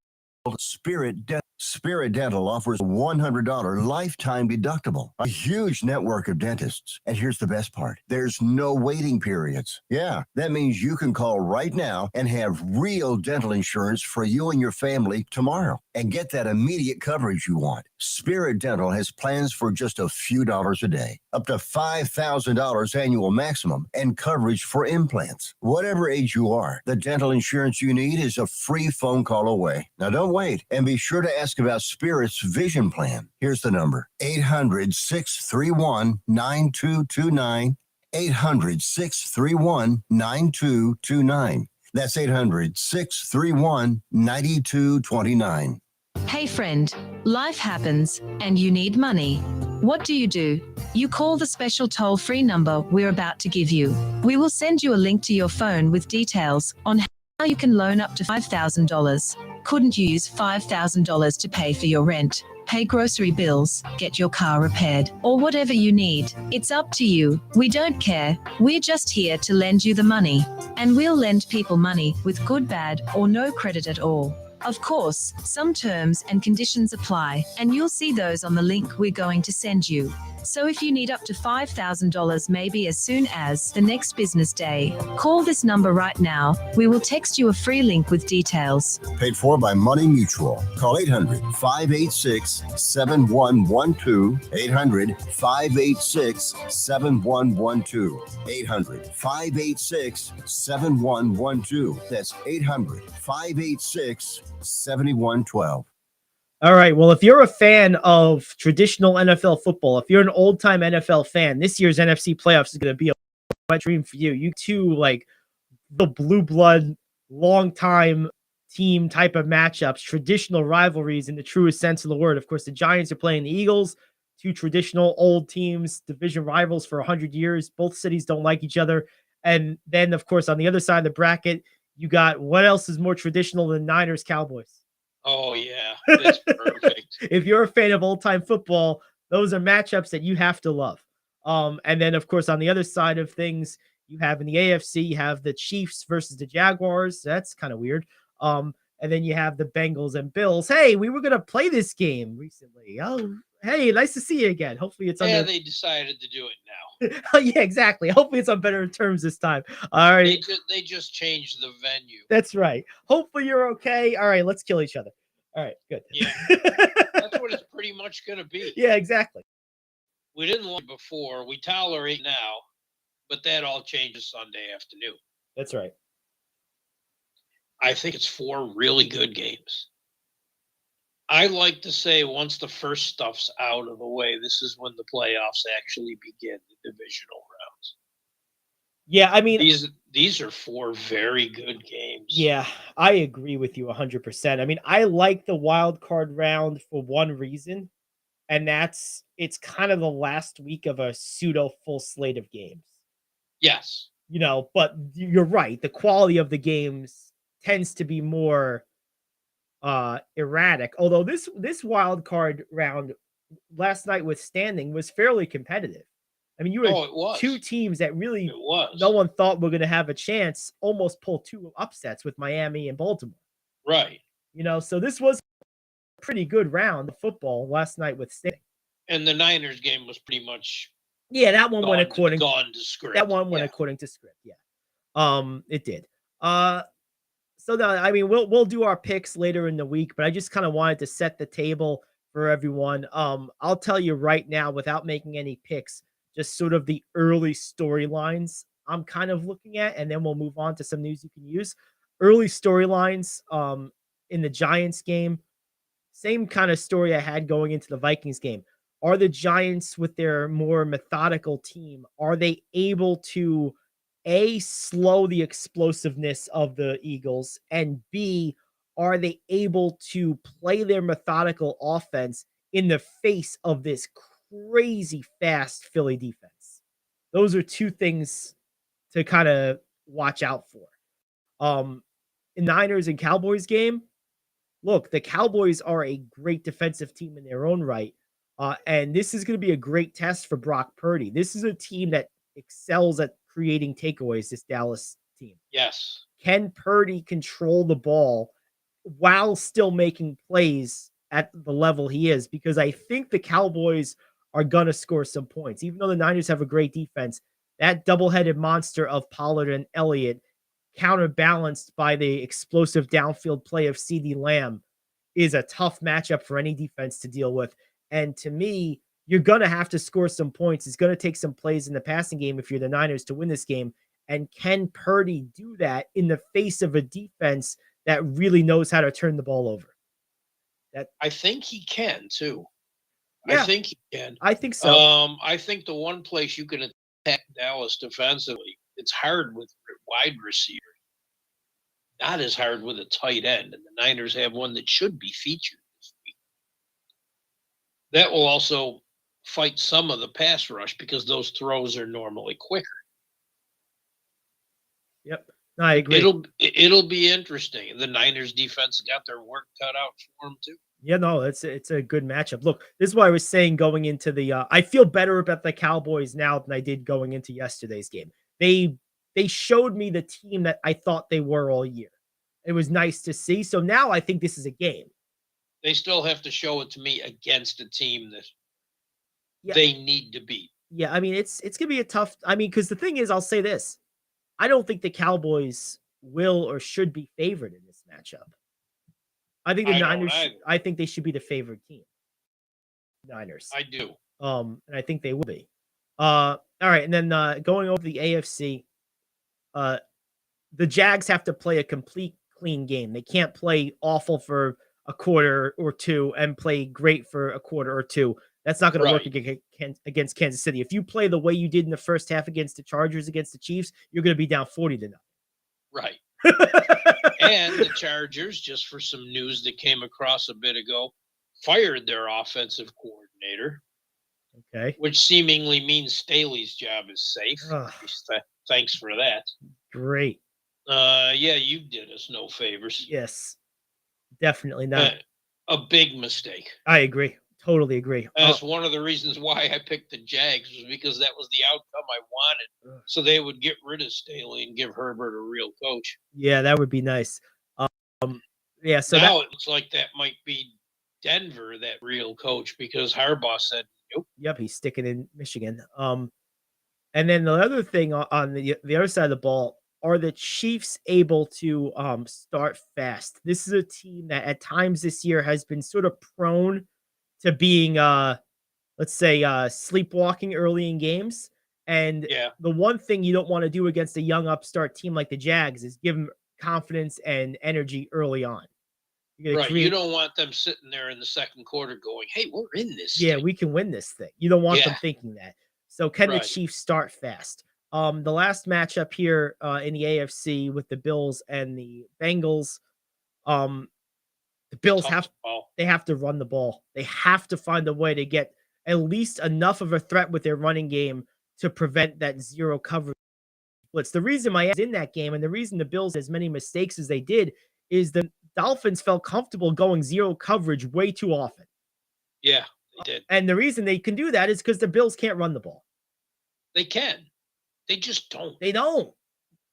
Spirit Dental. Spirit Dental offers a $100 lifetime deductible, a huge network of dentists. And here's the best part. There's no waiting periods. Yeah, that means you can call right now and have real dental insurance for you and your family tomorrow and get that immediate coverage you want. Spirit Dental has plans for just a few dollars a day, up to $5,000 annual maximum, and coverage for implants. Whatever age you are, the dental insurance you need is a free phone call away. Now don't wait, and be sure to ask about Spirit's vision plan. Here's the number: 800-631-9229. 800-631-9229. That's 800-631-9229. Hey friend, life happens and you need money. What do? You call the special toll-free number we're about to give you. We will send you a link to your phone with details on how you can loan up to $5,000. Couldn't you use $5,000 to pay for your rent, pay grocery bills, get your car repaired, or whatever you need? It's up to you. We don't care. We're just here to lend you the money. And we'll lend people money with good, bad, or no credit at all. Of course, some terms and conditions apply, and you'll see those on the link we're going to send you. So if you need up to $5,000 maybe as soon as the next business day, call this number right now. We will text you a free link with details. Paid for by Money Mutual. Call 800-586-7112. 800-586-7112. 800-586-7112. That's 800-586-7112. All right. Well, if you're a fan of traditional NFL football, if you're an old-time NFL fan, this year's NFC playoffs is going to be a wet dream for you. You two, like the blue blood, long-time team type of matchups, traditional rivalries in the truest sense of the word. Of course, the Giants are playing the Eagles, two traditional old teams, division rivals for 100 years. Both cities don't like each other. And then, of course, on the other side of the bracket, you got what else is more traditional than Niners Cowboys? Oh, yeah. That's perfect. If you're a fan of old-time football, those are matchups that you have to love. And then, of course, on the other side of things, you have in the AFC, you have the Chiefs versus the Jaguars. That's kind of weird. And then you have the Bengals and Bills. Hey, we were going to play this game recently. Oh, hey, nice to see you again. Hopefully it's Yeah, they decided to do it now. Oh, yeah, exactly. Hopefully it's on better terms this time. All right. They just changed the venue. That's right. Hopefully you're okay. All right, let's kill each other. All right, good. Yeah. That's what it's pretty much going to be. Yeah, exactly. We didn't like before. We tolerate now, but that all changes Sunday afternoon. That's right. I think it's 4 really good games. I like to say once the first stuff's out of the way, this is when the playoffs actually begin, the divisional rounds. Yeah, I mean, these are 4 very good games. Yeah, I agree with you 100%. I mean, I like the wild card round for one reason, and that's it's kind of the last week of a pseudo full slate of games. Yes. You know, but you're right. The quality of the games tends to be more erratic. Although this wild card round last night withstanding was fairly competitive. I mean, you had two teams that really no one thought were going to have a chance almost pull 2 upsets with Miami and Baltimore. Right. You know, so this was a pretty good round of football last night withstanding. And the Niners game was pretty much that one went according to script. That one went according to script. Yeah. It did. So I mean, we'll do our picks later in the week, but I just kind of wanted to set the table for everyone. I'll tell you right now, without making any picks, just sort of the early storylines I'm kind of looking at, and then we'll move on to some news you can use. Early storylines in the Giants game, same kind of story I had going into the Vikings game. Are the Giants, with their more methodical team, are they able to A, slow the explosiveness of the Eagles, and B, are they able to play their methodical offense in the face of this crazy fast Philly defense? Those are two things to kind of watch out for. In Niners and Cowboys game, look, the Cowboys are a great defensive team in their own right. And this is going to be a great test for Brock Purdy. This is a team that excels at creating takeaways, this Dallas team. Yes. Can Purdy control the ball while still making plays at the level he is? Because I think the Cowboys are going to score some points. Even though the Niners have a great defense, that double-headed monster of Pollard and Elliott, counterbalanced by the explosive downfield play of CeeDee Lamb, is a tough matchup for any defense to deal with. And to me, you're going to have to score some points. It's going to take some plays in the passing game if you're the Niners to win this game. And can Purdy do that in the face of a defense that really knows how to turn the ball over? I think he can too. Yeah, I think he can. I think so. I think the one place you can attack Dallas defensively, it's hard with wide receivers. Not as hard with a tight end, and the Niners have one that should be featured this week. That will also fight some of the pass rush because those throws are normally quicker. Yep, no, I agree. It'll be interesting. The Niners defense got their work cut out for them too. Yeah, no, it's a good matchup. Look, this is why I was saying going into the I feel better about the Cowboys now than I did going into yesterday's game. They showed me the team that I thought they were all year. It was nice to see. So now I think this is a game. They still have to show it to me against a team that they need to beat. Yeah, I mean, it's going to be a tough, I mean, because the thing is, I'll say this. I don't think the Cowboys will or should be favored in this matchup. I think the Niners, I think they should be the favored team. Niners. I do. And I think they will be. All right, and then going over the AFC, the Jags have to play a complete clean game. They can't play awful for a quarter or two and play great for a quarter or two. That's not going to work against Kansas City. If you play the way you did in the first half against the Chargers, against the Chiefs, you're going to be down 40-0. Right. And the Chargers, just for some news that came across a bit ago, fired their offensive coordinator. Okay. Which seemingly means Staley's job is safe. Thanks for that. Great. Yeah, you did us no favors. Yes. Definitely not. A big mistake. I agree. Totally agree. That's one of the reasons why I picked the Jags, was because that was the outcome I wanted. So they would get rid of Staley and give Herbert a real coach. Yeah, that would be nice. Yeah, so now it looks like that might be Denver, that real coach, because Harbaugh said nope. Yep, he's sticking in Michigan. And then the other thing on the other side of the ball, are the Chiefs able to start fast? This is a team that at times this year has been sort of prone to being, let's say, sleepwalking early in games. And the one thing you don't want to do against a young upstart team like the Jags is give them confidence and energy early on. Right. You don't want them sitting there in the second quarter going, hey, we're in this thing. thing. We can win this thing. You don't want them thinking that. So can the Chiefs start fast? The last matchup here in the AFC with the Bills and the Bengals, the Bills have to run the ball. They have to find a way to get at least enough of a threat with their running game to prevent that zero coverage blitz. The reason Miami's in that game and the reason the Bills had as many mistakes as they did is the Dolphins felt comfortable going zero coverage way too often. Yeah, they did. And the reason they can do that is because the Bills can't run the ball. They can. They just don't. They don't.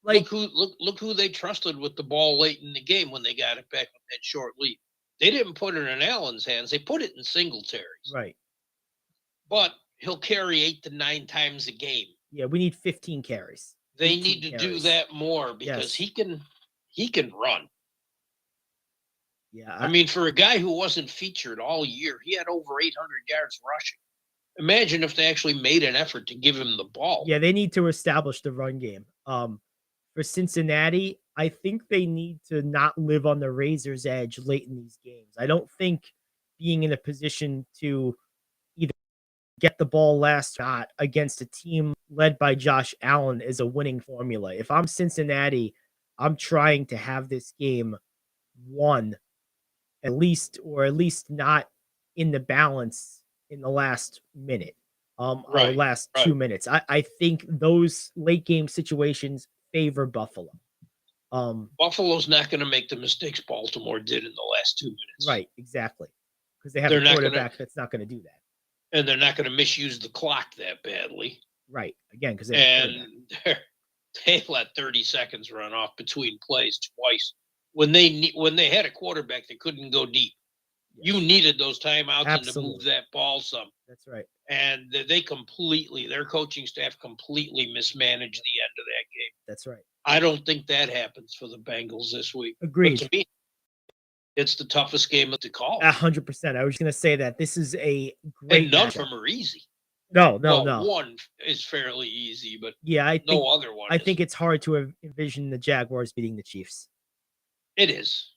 Like look who they trusted with the ball late in the game when they got it back with that short lead. They didn't put it in Allen's hands. They put it in Singletary's. Right. But he'll carry 8 to 9 times a game. Yeah, we need 15 carries. They need to do that more because he can run. Yeah. I mean, for a guy who wasn't featured all year, he had over 800 yards rushing. Imagine if they actually made an effort to give him the ball. Yeah, they need to establish the run game. For Cincinnati, I think they need to not live on the razor's edge late in these games. I don't think being in a position to either get the ball last shot against a team led by Josh Allen is a winning formula. If I'm Cincinnati, I'm trying to have this game won at least not in the balance in the last minute, or Right, last right. 2 minutes. I think those late game situations favor Buffalo. Buffalo's not going to make the mistakes Baltimore did in the last 2 minutes. Right, exactly, because they have They're a not gonna- quarterback that's not going to do that. And they're not going to misuse the clock that badly. Right, again, because they have a quarterback. And they let 30 seconds run off between plays twice when they had a quarterback that couldn't go deep. Yes. You needed those timeouts and to Absolutely. move that ball some. That's right. And their coaching staff completely mismanaged the end of that game. That's right. I don't think that happens for the Bengals this week. Agreed. But to me, it's the toughest game to call. 100%. I was going to say that this is a great And none matchup. of them are easy. No. One is fairly easy, but Yeah, I think no other one. I think it's hard to envision the Jaguars beating the Chiefs. it is.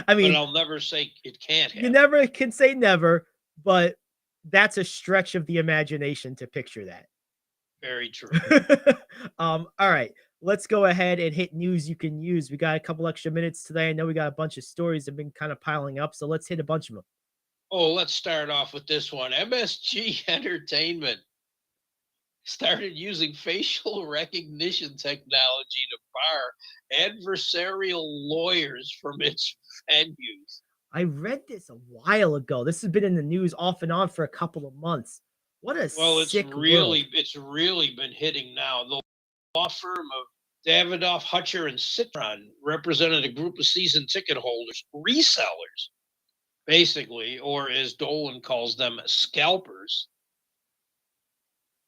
I mean, But I'll never say it can't happen. you never can say never, but that's a stretch of the imagination to picture that. Very true. All right, let's go ahead and hit news you can use. We got a couple extra minutes today. I know we got a bunch of stories that have been kind of piling up, so let's hit a bunch of them. Oh, let's start off with this one. MSG Entertainment started using facial recognition technology to bar adversarial lawyers from its venues. I read this a while ago. This has been in the news off and on for a couple of months. What a sick world. It's really been hitting now. The law firm of Davidoff, Hutcher, and Citron represented a group of season ticket holders, resellers, basically, or as Dolan calls them, scalpers,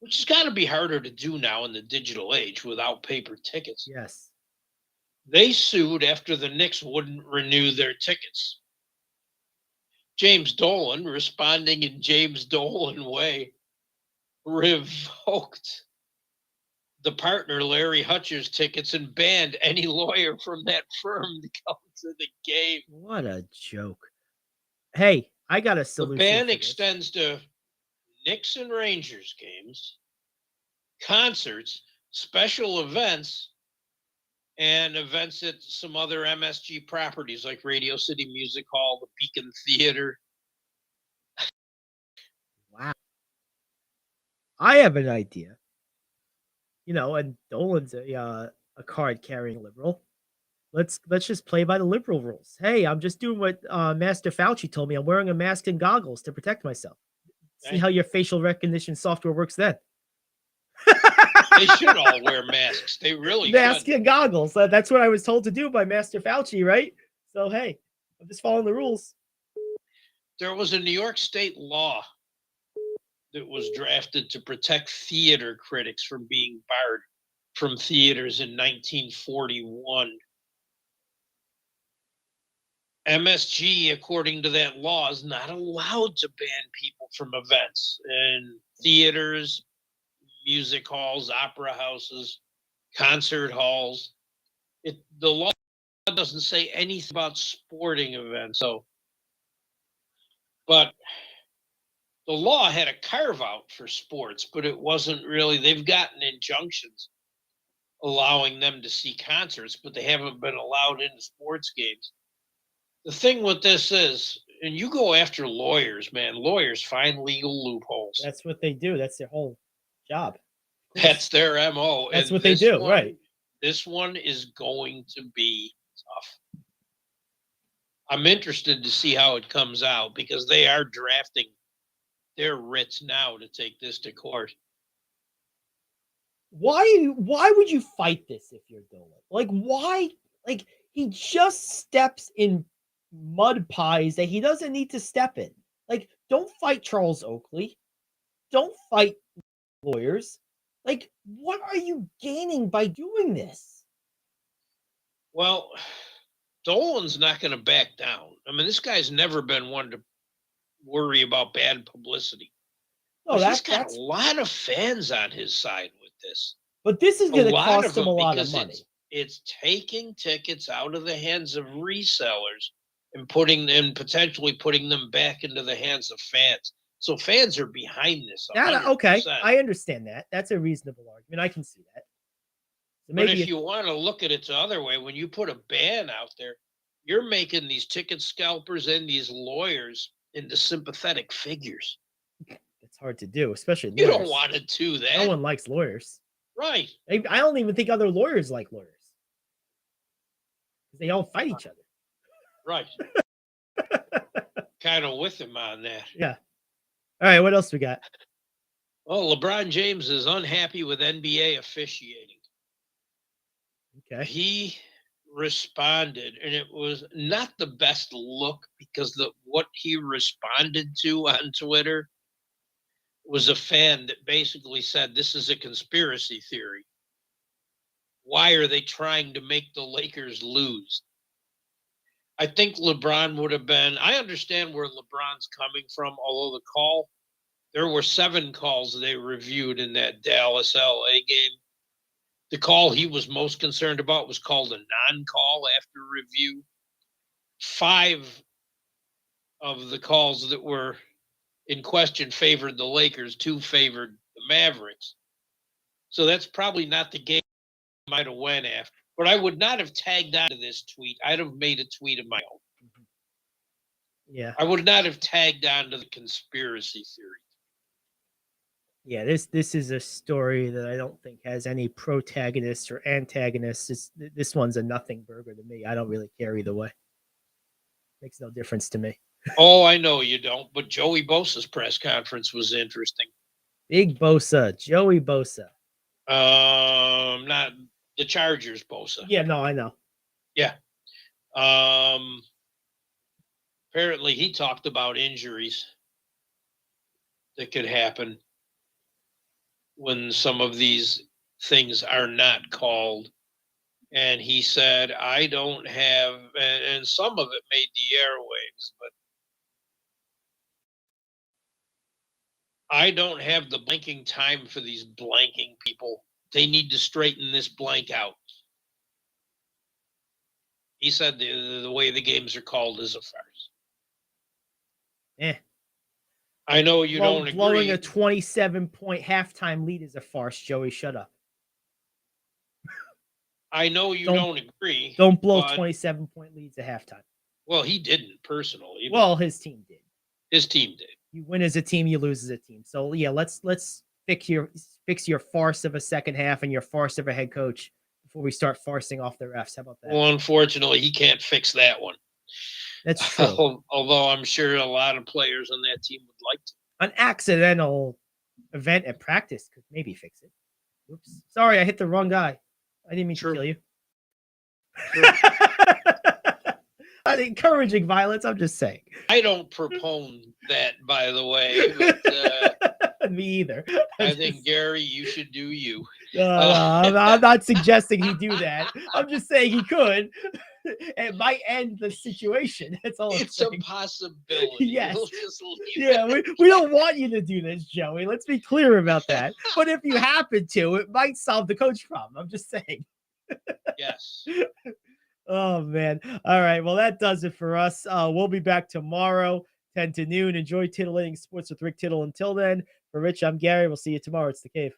which has got to be harder to do now in the digital age without paper tickets. Yes. They sued after the Knicks wouldn't renew their tickets. James Dolan, responding in James Dolan way, revoked the partner Larry Hutcher's tickets and banned any lawyer from that firm to come to the game. What a joke. Hey, I got a The solution. ban for this. extends to Knicks and Rangers games, concerts, special events, and events at some other MSG properties like Radio City Music Hall, the Beacon Theater. Wow. I have an idea. You know, and Dolan's a card carrying liberal. Let's just play by the liberal rules. Hey, I'm just doing what Master Fauci told me. I'm wearing a mask and goggles to protect myself. See Okay. how your facial recognition software works then. They should all wear masks. They really Mask should. and goggles. That's what I was told to do by Master Fauci, right? So hey, I'm just following the rules. There was a New York state law that was drafted to protect theater critics from being barred from theaters in 1941. MSG, according to that law, is not allowed to ban people from events in theaters, music halls, opera houses, concert halls. The law doesn't say anything about sporting events. But the law had a carve out for sports, but it wasn't really. They've gotten injunctions allowing them to see concerts, but they haven't been allowed into sports games. The thing with this is, and you go after lawyers, man, lawyers find legal loopholes. That's what they do. That's their whole job. That's their MO. That's and what they this do, one- right? This one is going to be tough. I'm interested to see how it comes out because they are drafting their writs now to take this to court. Why would you fight this if you're Dolan? Like, why? Like, he just steps in mud pies that he doesn't need to step in. Like, don't fight Charles Oakley. Don't fight lawyers. Like, what are you gaining by doing this? Well, Dolan's not going to back down. I mean, this guy's never been one to worry about bad publicity. No, But he's got that's a lot of fans on his side with this. but this is A going to lot cost of him a them, lot of because money. it's taking tickets out of the hands of resellers and potentially putting them back into the hands of fans. So fans are behind this. Okay, 100%. I understand that. That's a reasonable argument. I can see that. So But maybe if you want to look at it the other way, when you put a ban out there, you're making these ticket scalpers and these lawyers into sympathetic figures. it's hard to do, especially You lawyers. don't want to do that. No one likes lawyers. Right. I don't even think other lawyers like lawyers. They all fight each other. Right. Kind of with him on that. Yeah. All right, what else we got? Well, LeBron James is unhappy with NBA officiating. Okay. He responded, and it was not the best look because what he responded to on Twitter was a fan that basically said, this is a conspiracy theory. Why are they trying to make the Lakers lose? I think LeBron would have been, I understand where LeBron's coming from, although there were 7 calls they reviewed in that Dallas LA game. The call he was most concerned about was called a non-call after review. 5 of the calls that were in question favored the Lakers, 2 favored the Mavericks. So that's probably not the game I might have went after. But I would not have tagged on to this tweet. I'd have made a tweet of my own. Yeah. I would not have tagged on to the conspiracy theory. Yeah, this is a story that I don't think has any protagonists or antagonists. This one's a nothing burger to me. I don't really care either way. Makes no difference to me. Oh, I know you don't, but Joey Bosa's press conference was interesting. Big Bosa, Joey Bosa. Not the Chargers Bosa. Yeah, no, I know. Yeah. Apparently he talked about injuries that could happen when some of these things are not called. And he said, I don't have, and some of it made the airwaves, but I don't have the blanking time for these blanking people. They need to straighten this blank out. He said the way the games are called is a farce. I know you don't agree. Blowing a 27-point halftime lead is a farce, Joey. Shut up. I know you don't agree. Don't blow 27-point leads at halftime. Well, he didn't personally. Well, his team did. His team did. You win as a team, you lose as a team. So yeah, let's fix your farce of a second half and your farce of a head coach before we start farcing off the refs. How about that? Well, unfortunately, he can't fix that one. That's true. Although I'm sure a lot of players on that team would like to. An accidental event at practice could maybe fix it. Oops. Sorry, I hit the wrong guy. I didn't mean to kill you. I'm encouraging violence. I'm just saying. I don't propose that, by the way. But, me either. I think, Gary, you should do you. I'm not suggesting he do that. I'm just saying he could. It might end the situation. That's all. It's a possibility. Yes. We'll just leave Yeah, we don't want you to do this, Joey. Let's be clear about that. But if you happen to, it might solve the coach problem. I'm just saying. Yes. Oh, man. All right. Well, that does it for us. We'll be back tomorrow, 10 to noon. Enjoy titillating sports with Rick Tittle. Until then, for Rich, I'm Gary. We'll see you tomorrow. It's The Cave.